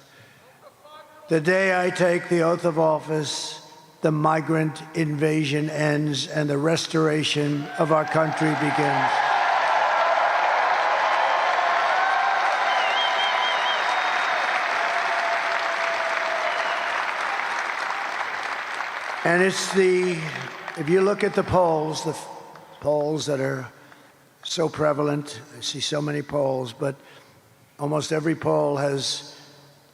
The day I take the oath of office, the migrant invasion ends and the restoration of our country begins. And if you look at the polls that are so prevalent, I see so many polls, but almost every poll has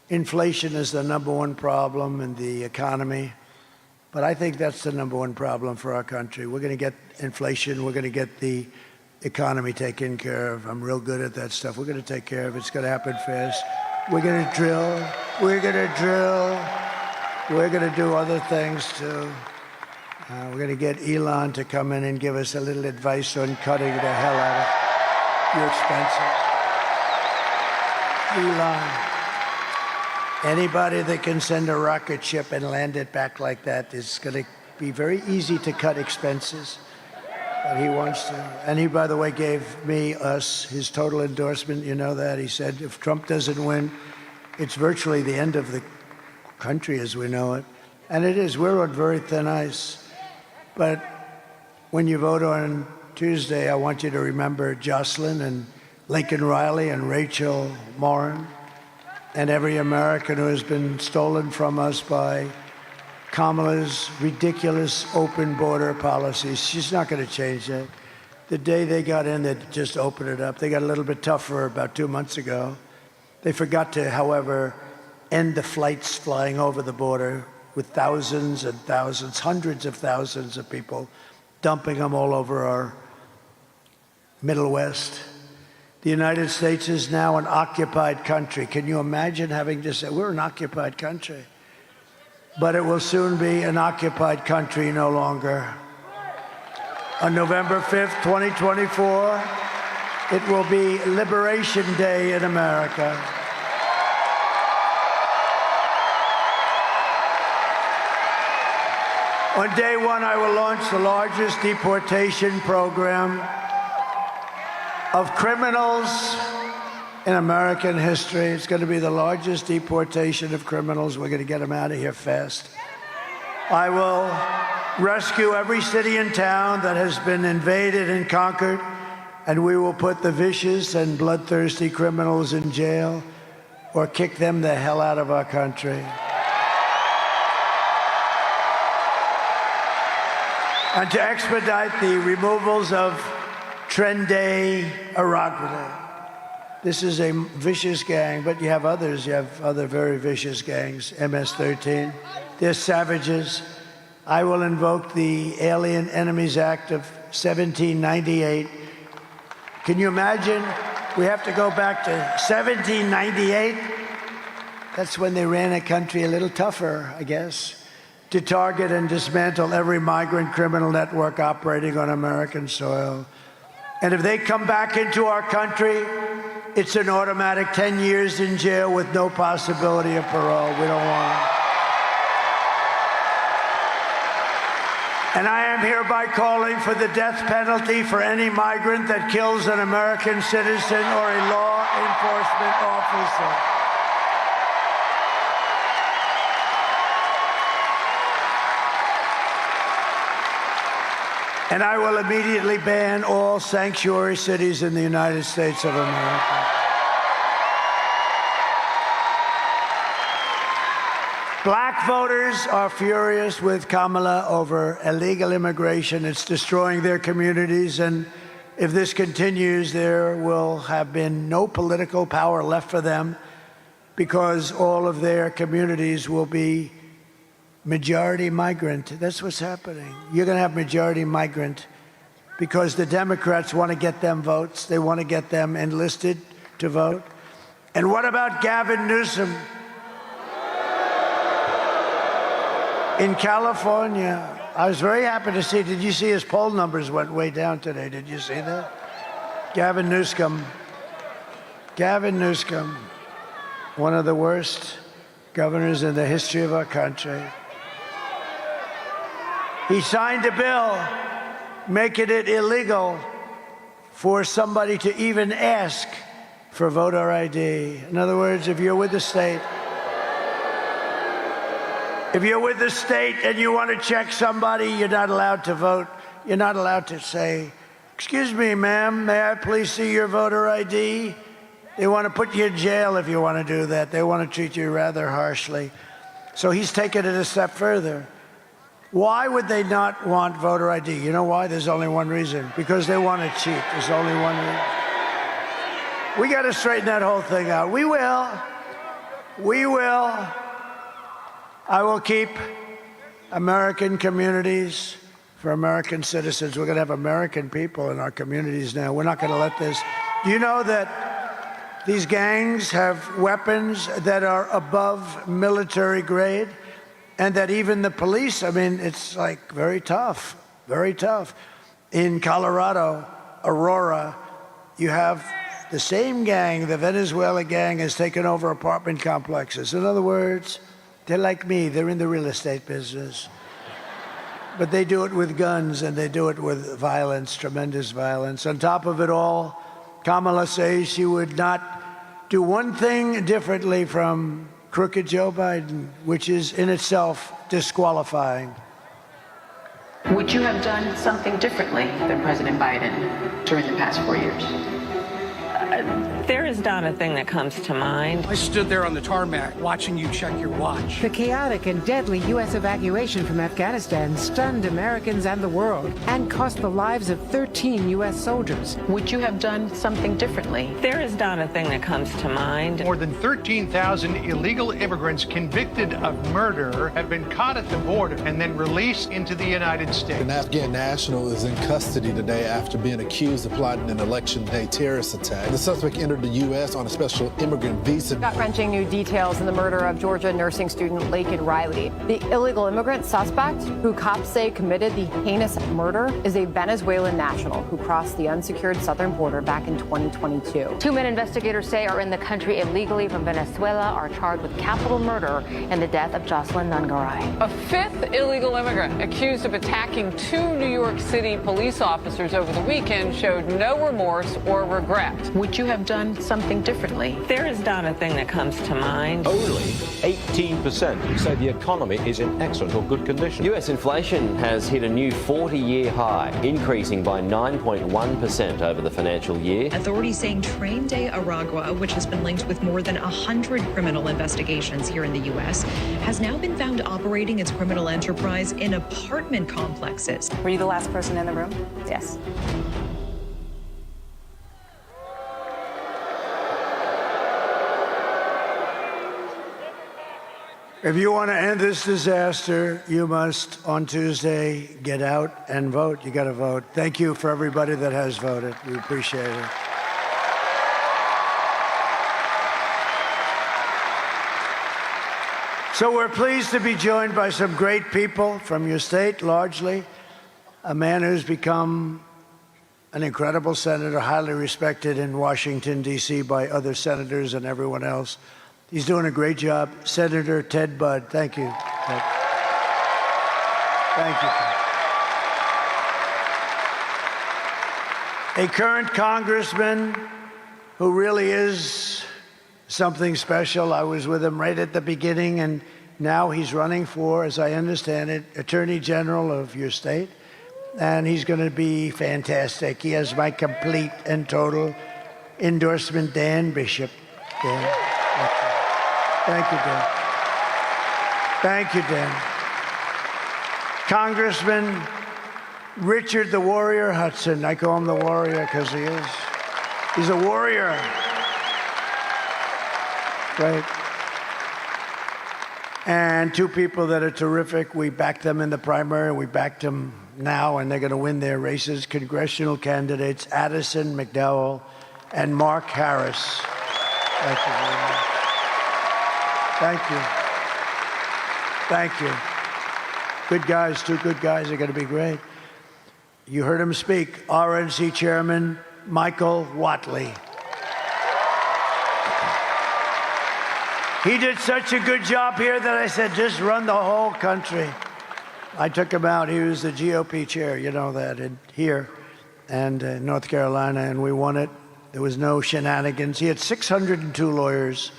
inflation as the #1 problem in the economy. But I think that's the #1 problem for our country. We're going to get inflation. We're going to get the economy taken care of. I'm real good at that stuff. We're going to take care of it. It's going to happen fast. We're going to drill. We're going to drill. We're going to do other things, too. We're going to get Elon to come in and give us a little advice on cutting the hell out of your expenses. Elon. Anybody that can send a rocket ship and land it back like that is going to be very easy to cut expenses. But he wants to. And he, by the way, gave us his total endorsement. You know that. He said if Trump doesn't win, it's virtually the end of the country as we know it. And it is. We're on very thin ice. But when you vote on Tuesday, I want you to remember Jocelyn and Lincoln Riley and Rachel Morin and every American who has been stolen from us by Kamala's ridiculous open border policies. She's not going to change that. The day they got in, they just opened it up. They got a little bit tougher about 2 months ago. They forgot to, however, end the flights flying over the border with thousands and thousands, hundreds of thousands of people, dumping them all over our Middle West. The United States is now an occupied country. Can you imagine having to say, we're an occupied country? But it will soon be an occupied country no longer. On November 5th, 2024, it will be Liberation Day in America. On day one, I will launch the largest deportation program of criminals in American history. It's going to be the largest deportation of criminals. We're going to get them out of here fast. I will rescue every city and town that has been invaded and conquered, and we will put the vicious and bloodthirsty criminals in jail or kick them the hell out of our country. And to expedite the removals of Trenday Aragwade. This is a vicious gang, but you have others. You have other very vicious gangs, MS-13. They're savages. I will invoke the Alien Enemies Act of 1798. Can you imagine? We have to go back to 1798. That's when they ran a country a little tougher, I guess, to target and dismantle every migrant criminal network operating on American soil. And if they come back into our country, it's an automatic 10 years in jail with no possibility of parole. We don't want them. And I am hereby calling for the death penalty for any migrant that kills an American citizen or a law enforcement officer. And I will immediately ban all sanctuary cities in the United States of America. Black voters are furious with Kamala over illegal immigration. It's destroying their communities, and if this continues, there will have been no political power left for them because all of their communities will be majority migrant. That's what's happening. You're going to have majority migrant because the Democrats want to get them votes. They want to get them enlisted to vote. And what about Gavin Newsom in California? I was very happy to see. Did you see his poll numbers went way down today? Did you see that? Gavin Newsom, one of the worst governors in the history of our country. He signed a bill making it illegal for somebody to even ask for voter ID. In other words, if you're with the state, and you want to check somebody, you're not allowed to vote. You're not allowed to say, "Excuse me, ma'am, may I please see your voter ID?" They want to put you in jail if you want to do that. They want to treat you rather harshly. So he's taken it a step further. Why would they not want voter ID? You know why? There's only one reason. Because they want to cheat. There's only one reason. We got to straighten that whole thing out. We will. We will. I will keep American communities for American citizens. We're going to have American people in our communities now. We're not going to let this. Do you know that these gangs have weapons that are above military grade? And that even the police, I mean, it's like very tough, very tough. In Colorado, Aurora, you have the same gang, the Venezuela gang, has taken over apartment complexes. In other words, they're like me, they're in the real estate business. But they do it with guns and they do it with violence, tremendous violence. On top of it all, Kamala says she would not do one thing differently from crooked Joe Biden, which is in itself disqualifying.
Would you have done something differently than President Biden during the past 4 years?
There is not a thing that comes to mind.
I stood there on the tarmac watching you check your watch.
The chaotic and deadly U.S. evacuation from Afghanistan stunned Americans and the world and cost the lives of 13 U.S. soldiers.
Would you have done something differently?
There is not a thing that comes to mind.
More than 13,000 illegal immigrants convicted of murder have been caught at the border and then released into the United States.
An Afghan national is in custody today after being accused of plotting an election day terrorist attack. The suspect entered the U.S. on a special immigrant visa.
Gut-wrenching new details in the murder of Georgia nursing student Laken Riley. The illegal immigrant suspect, who cops say committed the heinous murder, is a Venezuelan national who crossed the unsecured southern border back in 2022.
2 men investigators say are in the country illegally from Venezuela are charged with capital murder in the death of Jocelyn Nungaray.
A 5th illegal immigrant accused of attacking 2 New York City police officers over the weekend showed no remorse or regret.
Would you have done something differently?
There is not a thing that comes to mind.
Only 18% say the economy is in excellent or good condition.
US inflation has hit a new 40-year high, increasing by 9.1% over the financial year.
Authorities saying Train de Aragua, which has been linked with more than 100 criminal investigations here in the U.S., has now been found operating its criminal enterprise in apartment complexes.
Were you the last person in the room? Yes.
If you want to end this disaster, you must, on Tuesday, get out and vote. You got to vote. Thank you for everybody that has voted. We appreciate it. So we're pleased to be joined by some great people from your state, largely. A man who's become an incredible senator, highly respected in Washington, D.C. by other senators and everyone else. He's doing a great job. Senator Ted Budd. Thank you. Thank you. A current congressman who really is something special. I was with him right at the beginning, and now he's running for, as I understand it, Attorney General of your state. And he's going to be fantastic. He has my complete and total endorsement, Dan Bishop. Dan. Thank you, Dan. Thank you, Dan. Congressman Richard the Warrior Hudson. I call him the Warrior because he is. He's a warrior. Right. And 2 people that are terrific. We backed them in the primary. We backed them now, and they're going to win their races. Congressional candidates Addison McDowell and Mark Harris. Thank you very much. Thank you. Thank you. Good guys, 2 good guys are going to be great. You heard him speak. RNC Chairman Michael Whatley. He did such a good job here that I said, just run the whole country. I took him out. He was the GOP chair, you know that, here and North Carolina, and we won it. There was no shenanigans. He had 602 lawyers.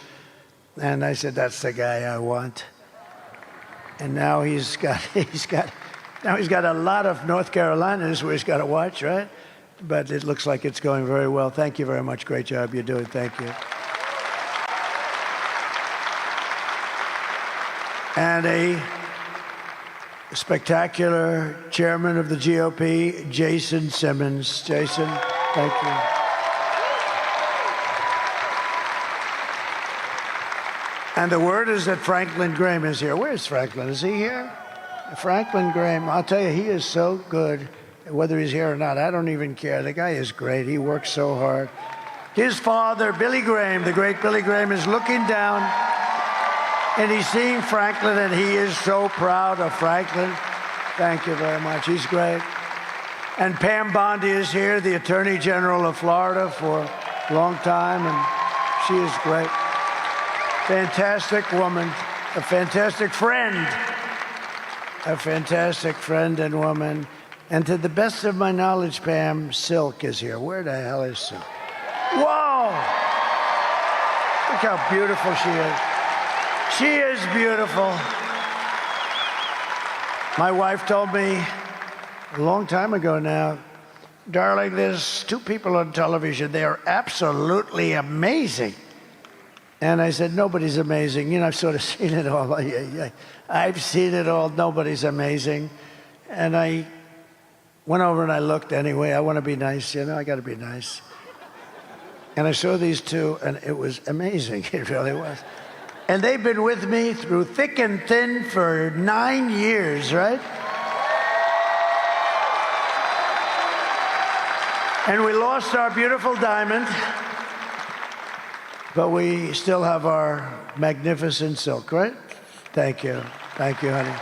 And I said, that's the guy I want. And now he's got a lot of North Carolinas where he's got to watch, right? But it looks like it's going very well. Thank you very much. Great job you're doing. Thank you. And a spectacular chairman of the GOP, Jason Simmons. Jason, thank you. And the word is that Franklin Graham is here. Where's Franklin? Is he here? Franklin Graham, I'll tell you, he is so good. Whether he's here or not, I don't even care. The guy is great. He works so hard. His father, Billy Graham, the great Billy Graham, is looking down, and he's seeing Franklin, and he is so proud of Franklin. Thank you very much. He's great. And Pam Bondi is here, the Attorney General of Florida for a long time, and she is great. Fantastic woman, a fantastic friend, and woman. And to the best of my knowledge, Pam, Silk is here. Where the hell is Silk? Whoa! Look how beautiful she is. She is beautiful. My wife told me a long time ago now, darling, there's two people on television. They are absolutely amazing. And I said, nobody's amazing. You know, I've sort of seen it all. I've seen it all. Nobody's amazing. And I went over and I looked anyway. I want to be nice, you know, I got to be nice. And I saw these two, and it was amazing. It really was. And they've been with me through thick and thin for 9 years, right? And we lost our beautiful diamond, but we still have our magnificent silk, right? Thank you. Thank you, honey.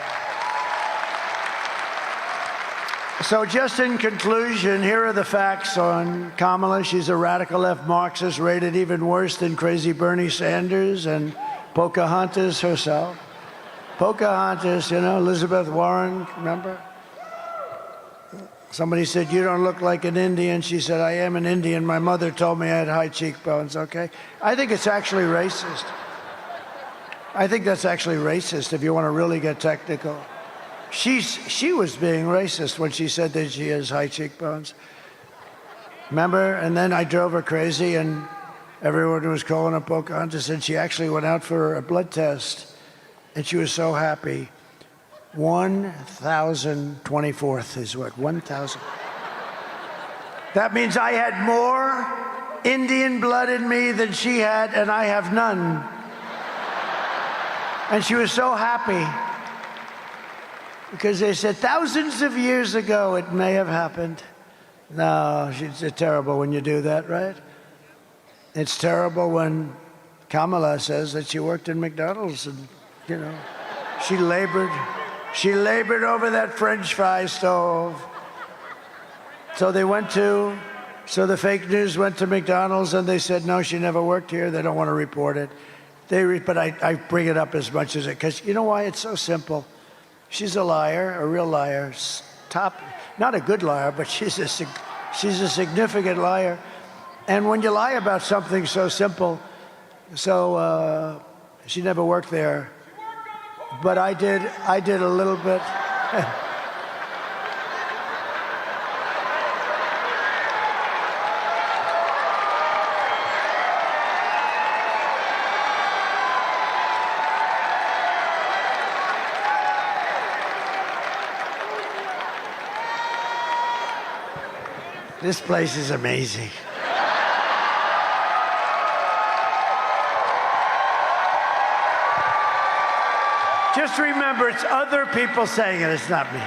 So just in conclusion, here are the facts on Kamala. She's a radical left Marxist, rated even worse than crazy Bernie Sanders and Pocahontas herself. Pocahontas, you know, Elizabeth Warren, remember? Somebody said, you don't look like an Indian. She said, I am an Indian. My mother told me I had high cheekbones, okay? I think it's actually racist. I think that's actually racist if you want to really get technical. She was being racist when she said that she has high cheekbones. Remember? And then I drove her crazy, and everyone was calling her Pocahontas, and she actually went out for a blood test, and she was so happy. 1,024th is what? 1,000. That means I had more Indian blood in me than she had, and I have none. And she was so happy because they said thousands of years ago it may have happened. No, it's terrible when you do that, right? It's terrible when Kamala says that she worked in McDonald's and, you know, she labored over that French fry stove. So the fake news went to McDonald's and they said, no, she never worked here. They don't want to report it. But I bring it up as much as it, because you know why? It's so simple. She's a liar, a real liar. Not a good liar, but she's a significant liar. And when you lie about something so simple, she never worked there. But I did a little bit. This place is amazing. Just remember, it's other people saying it, it's not me.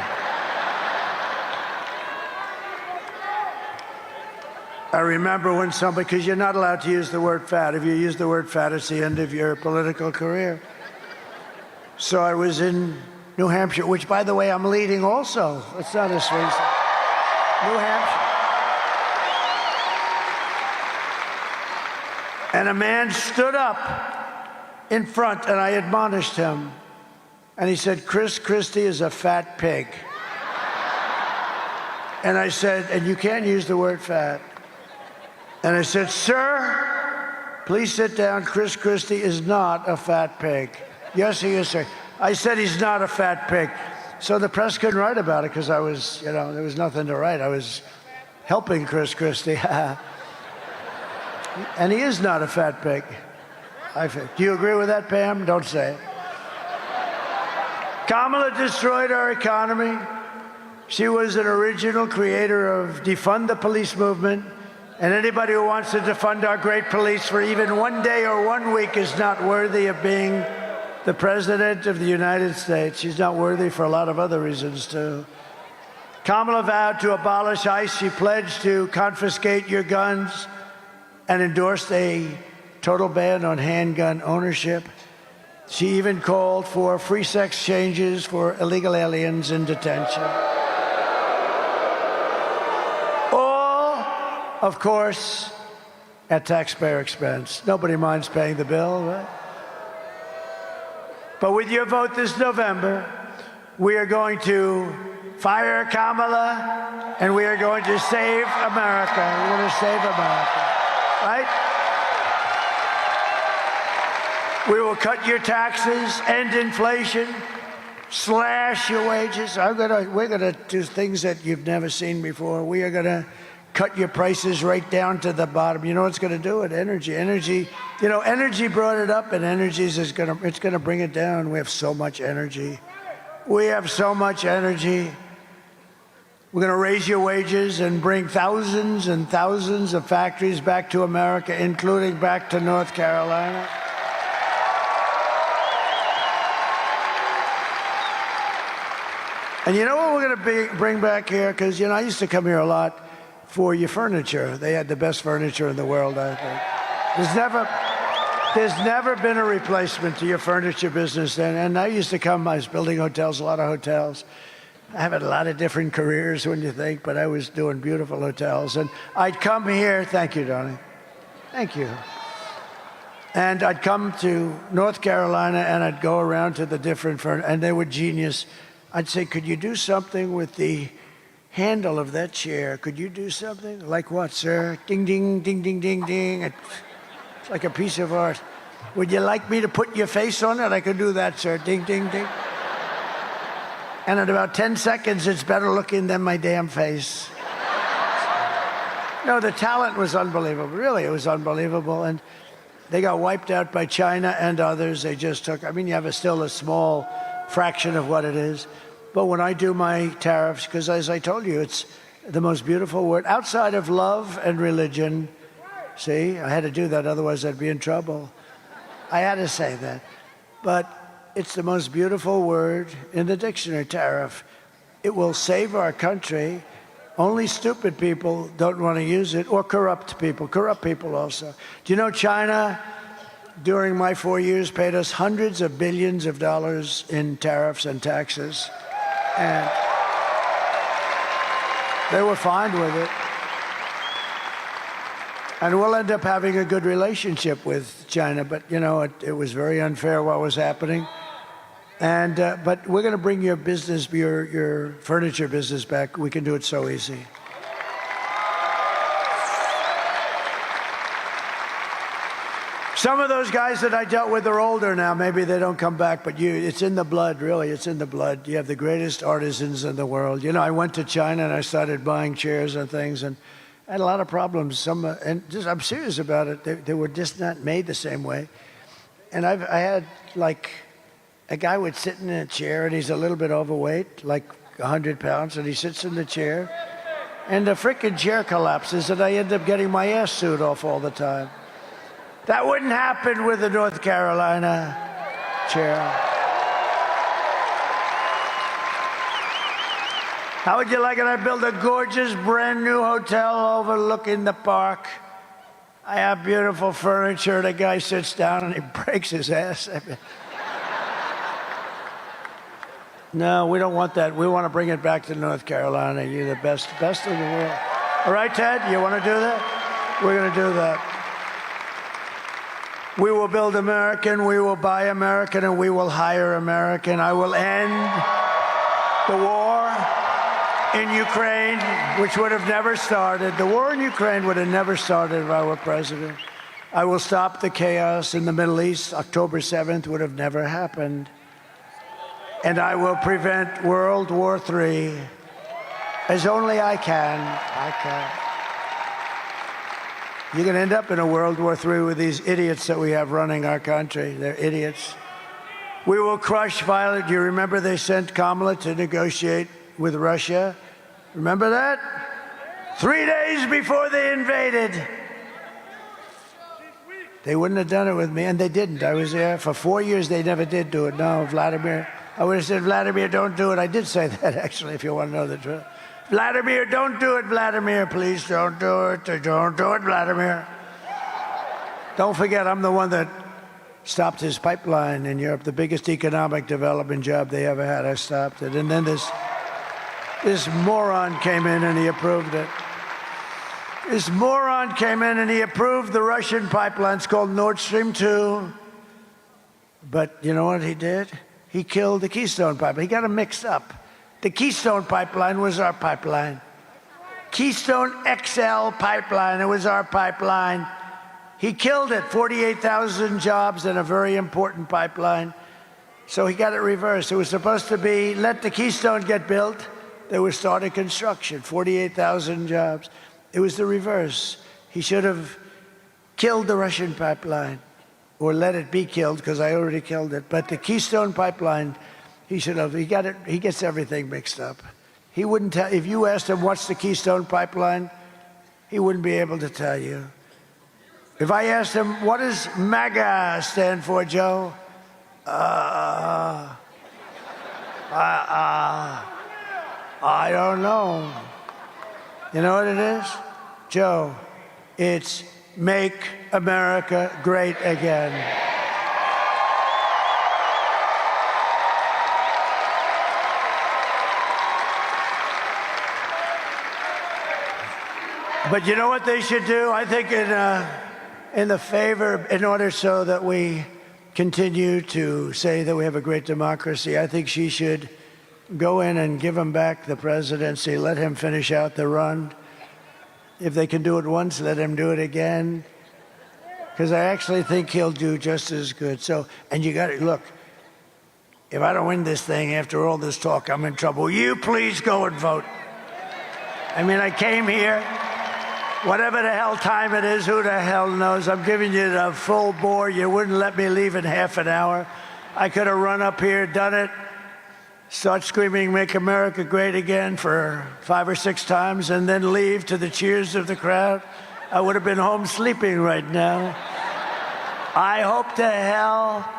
I remember when somebody, because you're not allowed to use the word fat. If you use the word fat, it's the end of your political career. So I was in New Hampshire, which, by the way, I'm leading also. It's not as recent. New Hampshire. And a man stood up in front, and I admonished him. And he said, Chris Christie is a fat pig. And I said, and you can't use the word fat. And I said, sir, please sit down. Chris Christie is not a fat pig. Yes, he is, sir. I said he's not a fat pig. So the press couldn't write about it because I was, you know, there was nothing to write. I was helping Chris Christie. And he is not a fat pig. Do you agree with that, Pam? Don't say it. Kamala destroyed our economy. She was an original creator of defund the police movement. And anybody who wants to defund our great police for even 1 day or 1 week is not worthy of being the President of the United States. She's not worthy for a lot of other reasons, too. Kamala vowed to abolish ICE. She pledged to confiscate your guns and endorsed a total ban on handgun ownership. She even called for free sex changes for illegal aliens in detention. All, of course, at taxpayer expense. Nobody minds paying the bill, right? But with your vote this November, we are going to fire Kamala, and we are going to save America. We're going to save America, right? We will cut your taxes, end inflation, slash your wages. We're gonna do things that you've never seen before. We are gonna cut your prices right down to the bottom. You know what's gonna do it? Energy. You know, energy brought it up, and it's gonna bring it down. We have so much energy. We have so much energy. We're gonna raise your wages and bring thousands and thousands of factories back to America, including back to North Carolina. And you know what we're going to bring back here? Because, you know, I used to come here a lot for your furniture. They had the best furniture in the world, I think. There's never been a replacement to your furniture business then. And I used to come, I was building hotels, a lot of hotels. I have had a lot of different careers when you think, but I was doing beautiful hotels. And I'd come here, thank you, Donnie. Thank you. And I'd come to North Carolina and I'd go around to the different furniture, and they were genius. I'd say, could you do something with the handle of that chair? Could you do something? Like what, sir? Ding, ding, ding, ding, ding, ding. It's like a piece of art. Would you like me to put your face on it? I could do that, sir. Ding, ding, ding. And in about 10 seconds, it's better looking than my damn face. No, the talent was unbelievable. Really, it was unbelievable. And they got wiped out by China and others. They just took, I mean, you have still a small fraction of what it is. But when I do my tariffs, because as I told you, it's the most beautiful word outside of love and religion. See, I had to do that, otherwise I'd be in trouble. I had to say that. But it's the most beautiful word in the dictionary, tariff. It will save our country. Only stupid people don't want to use it, or corrupt people also. Do you know China, during my 4 years, paid us hundreds of billions of dollars in tariffs and taxes, and they were fine with it. And we'll end up having a good relationship with China, but you know, it was very unfair what was happening. And but we're going to bring your business, your furniture business back. We can do it so easy. Some of those guys that I dealt with are older now. Maybe they don't come back, but it's in the blood, really. It's in the blood. You have the greatest artisans in the world. You know, I went to China and I started buying chairs and things, and I had a lot of problems. I'm serious about it. They were just not made the same way. And I had, like, a guy would sit in a chair, and he's a little bit overweight, like 100 pounds, and he sits in the chair, and the frickin' chair collapses, and I end up getting my ass sued off all the time. That wouldn't happen with the North Carolina chair. How would you like it? I built a gorgeous brand new hotel overlooking the park. I have beautiful furniture. The guy sits down and he breaks his ass. No, we don't want that. We want to bring it back to North Carolina. You're the best in the world. All right, Ted, you want to do that? We're going to do that. We will build American, we will buy American, and we will hire American. I will end the war in Ukraine, which would have never started. The war in Ukraine would have never started if I were president. I will stop the chaos in the Middle East. October 7th would have never happened. And I will prevent World War III as only I can. You're going to end up in a World War III with these idiots that we have running our country. They're idiots. We will crush violence. Do you remember they sent Kamala to negotiate with Russia? Remember that? 3 days before they invaded. They wouldn't have done it with me, and they didn't. I was there for 4 years. They never did do it. No, Vladimir. I would have said, Vladimir, don't do it. I did say that, actually, if you want to know the truth. Vladimir, don't do it, Vladimir. Please don't do it. Don't do it, Vladimir. Don't forget, I'm the one that stopped his pipeline in Europe, the biggest economic development job they ever had. I stopped it. And then this moron came in and he approved it. This moron came in and he approved the Russian pipeline. It's called Nord Stream 2. But you know what he did? He killed the Keystone pipeline. He got them mixed up. The Keystone pipeline was our pipeline. Keystone XL pipeline, it was our pipeline. He killed it, 48,000 jobs in a very important pipeline. So he got it reversed. It was supposed to be, let the Keystone get built. They were starting construction, 48,000 jobs. It was the reverse. He should have killed the Russian pipeline, or let it be killed, because I already killed it. But the Keystone pipeline, he should have, he gets everything mixed up. He wouldn't tell, if you asked him what's the Keystone pipeline, he wouldn't be able to tell you. If I asked him, what does MAGA stand for, Joe? I don't know. You know what it is? Joe, it's Make America Great Again. But you know what they should do? I think in the favor, in order so that we continue to say that we have a great democracy, I think she should go in and give him back the presidency, let him finish out the run. If they can do it once, let him do it again. Because I actually think he'll do just as good. So, and you got to, look, if I don't win this thing after all this talk, I'm in trouble. Will you please go and vote? I mean, I came here. Whatever the hell time it is, who the hell knows? I'm giving you the full bore. You wouldn't let me leave in half an hour. I could have run up here, done it, start screaming, Make America Great Again for 5 or 6 times, and then leave to the cheers of the crowd. I would have been home sleeping right now. I hope to hell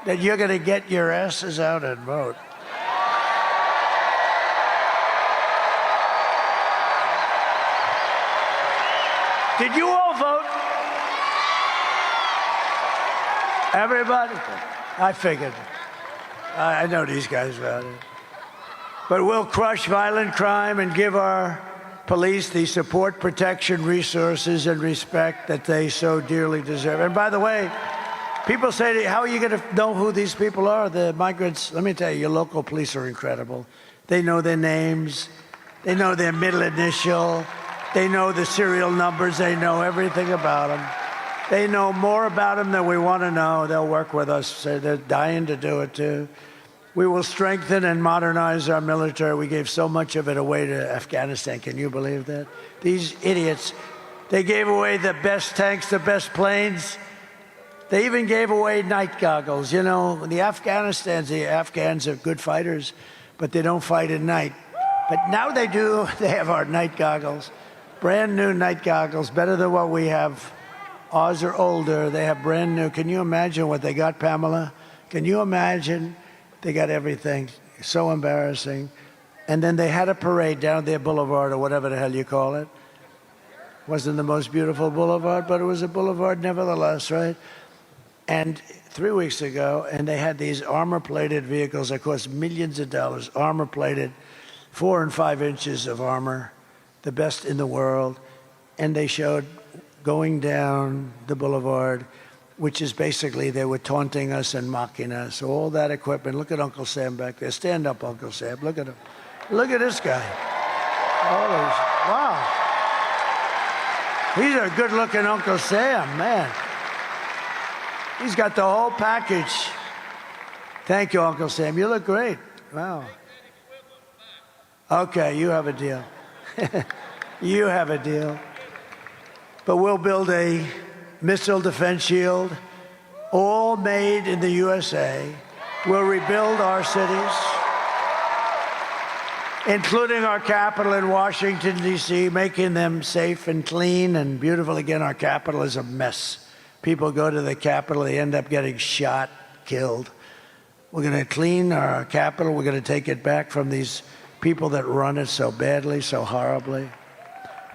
that you're going to get your asses out and vote. Did you all vote? Everybody? I figured. I know these guys voted. But we'll crush violent crime and give our police the support, protection, resources, and respect that they so dearly deserve. And by the way, people say to you, how are you going to know who these people are, the migrants? Let me tell you, your local police are incredible. They know their names. They know their middle initial. They know the serial numbers. They know everything about them. They know more about them than we want to know. They'll work with us. They're dying to do it, too. We will strengthen and modernize our military. We gave so much of it away to Afghanistan. Can you believe that? These idiots, they gave away the best tanks, the best planes. They even gave away night goggles. You know, the Afghans are good fighters, but they don't fight at night. But now they do. They have our night goggles. Brand new night goggles, better than what we have. Ours are older. They have brand new. Can you imagine what they got, Pamela? Can you imagine? They got everything. So embarrassing. And then they had a parade down their boulevard, or whatever the hell you call it. Wasn't the most beautiful boulevard, but it was a boulevard nevertheless, right? And 3 weeks ago, and they had these armor-plated vehicles that cost millions of dollars, armor-plated, 4 and 5 inches of armor, the best in the world. And they showed going down the boulevard, which is basically they were taunting us and mocking us. All that equipment. Look at Uncle Sam back there. Stand up, Uncle Sam. Look at him. Look at this guy. Wow. He's a good-looking Uncle Sam, man. He's got the whole package. Thank you, Uncle Sam. You look great. Wow. Okay, you have a deal. You have a deal. But we'll build a missile defense shield, all made in the USA. We'll rebuild our cities, including our capital in Washington, D.C., making them safe and clean and beautiful. Again, our capital is a mess. People go to the Capitol, they end up getting shot, killed. We're going to clean our Capitol. We're going to take it back from these people that run it so badly, so horribly.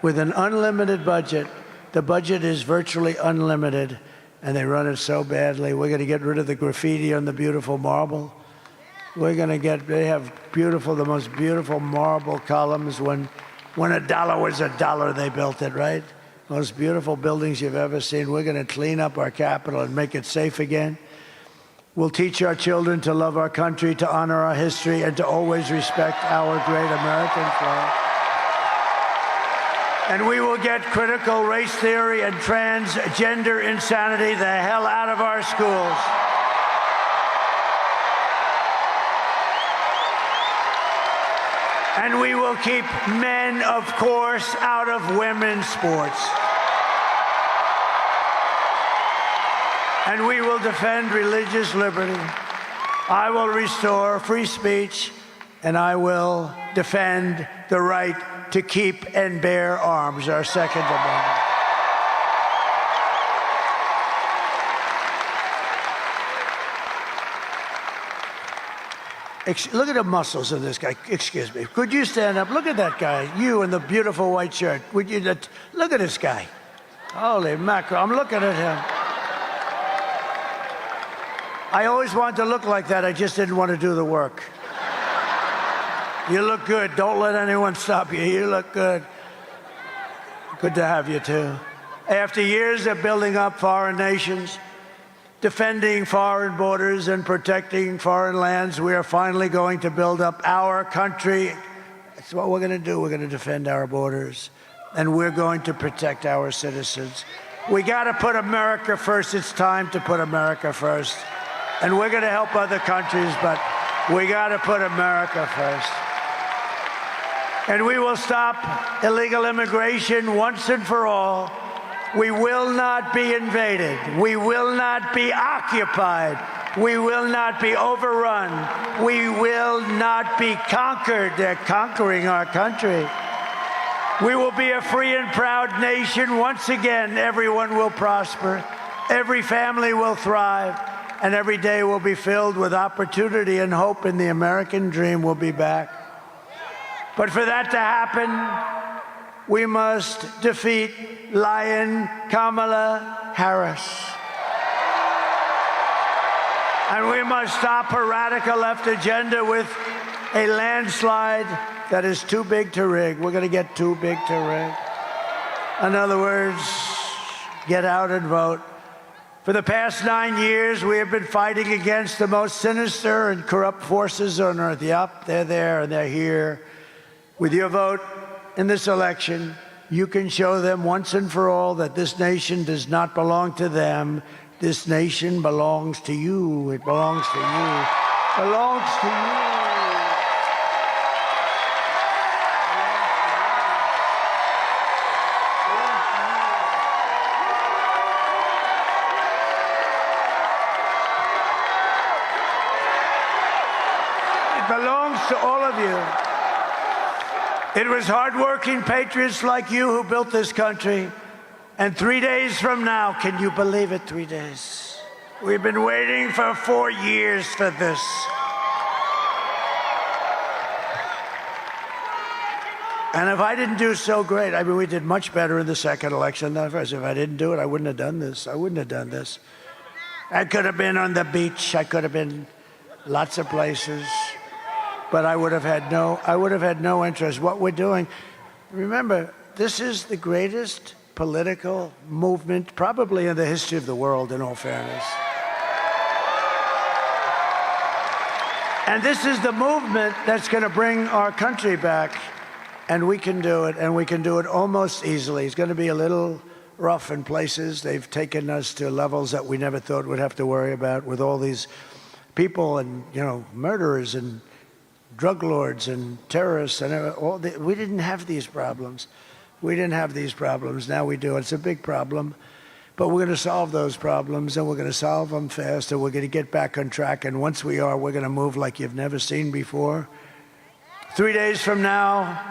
With an unlimited budget, the budget is virtually unlimited, and they run it so badly. We're going to get rid of the graffiti on the beautiful marble. We're going to get, they have beautiful, the most beautiful marble columns. When a dollar was a dollar, they built it, right? Most beautiful buildings you've ever seen. We're going to clean up our Capitol and make it safe again. We'll teach our children to love our country, to honor our history, and to always respect our great American flag. And we will get critical race theory and transgender insanity the hell out of our schools. And we will keep men, of course, out of women's sports. And we will defend religious liberty. I will restore free speech, and I will defend the right to keep and bear arms, our Second Amendment. Look at the muscles of this guy. Excuse me. Could you stand up? Look at that guy. You in the beautiful white shirt. Would you look at this guy? Holy mackerel. I'm looking at him. I always wanted to look like that. I just didn't want to do the work. You look good. Don't let anyone stop you. You look good. Good to have you, too. After years of building up foreign nations, defending foreign borders and protecting foreign lands, we are finally going to build up our country. That's what we're going to do. We're going to defend our borders, and we're going to protect our citizens. We got to put America first. It's time to put America first. And we're going to help other countries, but we got to put America first. And we will stop illegal immigration once and for all. We will not be invaded. We will not be occupied. We will not be overrun. We will not be conquered. They're conquering our country. We will be a free and proud nation. Once again, everyone will prosper. Every family will thrive. And every day will be filled with opportunity and hope, and the American dream will be back. But for that to happen, we must defeat Lion Kamala Harris. And we must stop her radical left agenda with a landslide that is too big to rig. We're going to get too big to rig. In other words, get out and vote. For the past 9 years, we have been fighting against the most sinister and corrupt forces on earth. Yup, they're there and they're here. With your vote in this election, you can show them once and for all that this nation does not belong to them. This nation belongs to you. It belongs to you. It belongs to you. To all of you. It was hardworking patriots like you who built this country. And 3 days from now, can you believe it, 3 days? We've been waiting for 4 years for this. And if I didn't do so great, I mean, we did much better in the second election than the first. If I didn't do it, I wouldn't have done this. I wouldn't have done this. I could have been on the beach. I could have been lots of places. But I would have had no interest. What we're doing, remember, this is the greatest political movement probably in the history of the world, in all fairness. And this is the movement that's going to bring our country back. And we can do it, and we can do it almost easily. It's going to be a little rough in places. They've taken us to levels that we never thought we'd have to worry about with all these people and, murderers and drug lords and terrorists and all. We didn't have these problems. We didn't have these problems. Now we do. It's a big problem. But we're going to solve those problems, and we're going to solve them fast, and we're going to get back on track. And once we are, we're going to move like you've never seen before. 3 days from now,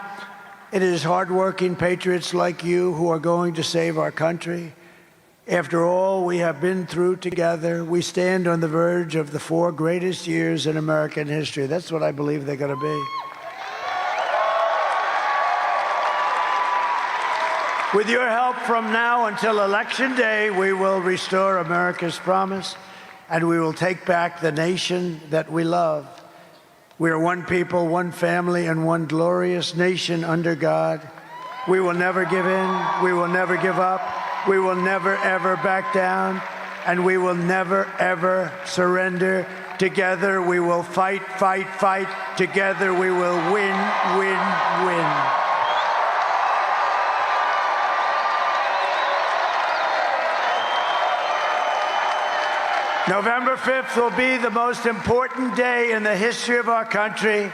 it is hardworking patriots like you who are going to save our country. After all we have been through together, we stand on the verge of the 4 greatest years in American history. That's what I believe they're going to be. With your help from now until Election Day, we will restore America's promise, and we will take back the nation that we love. We are one people, one family, and one glorious nation under God. We will never give in. We will never give up. We will never, ever back down, and we will never, ever surrender. Together we will fight, fight, fight. Together we will win, win, win. November 5th will be the most important day in the history of our country,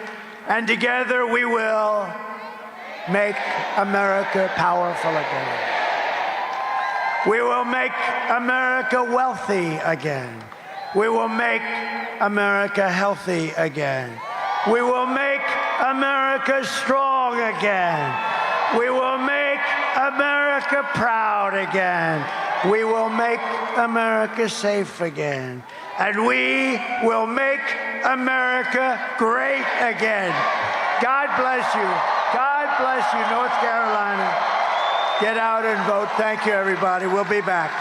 and together we will make America powerful again. We will make America wealthy again. We will make America healthy again. We will make America strong again. We will make America proud again. We will make America safe again. And we will make America great again. God bless you. God bless you, North Carolina. Get out and vote. Thank you, everybody. We'll be back.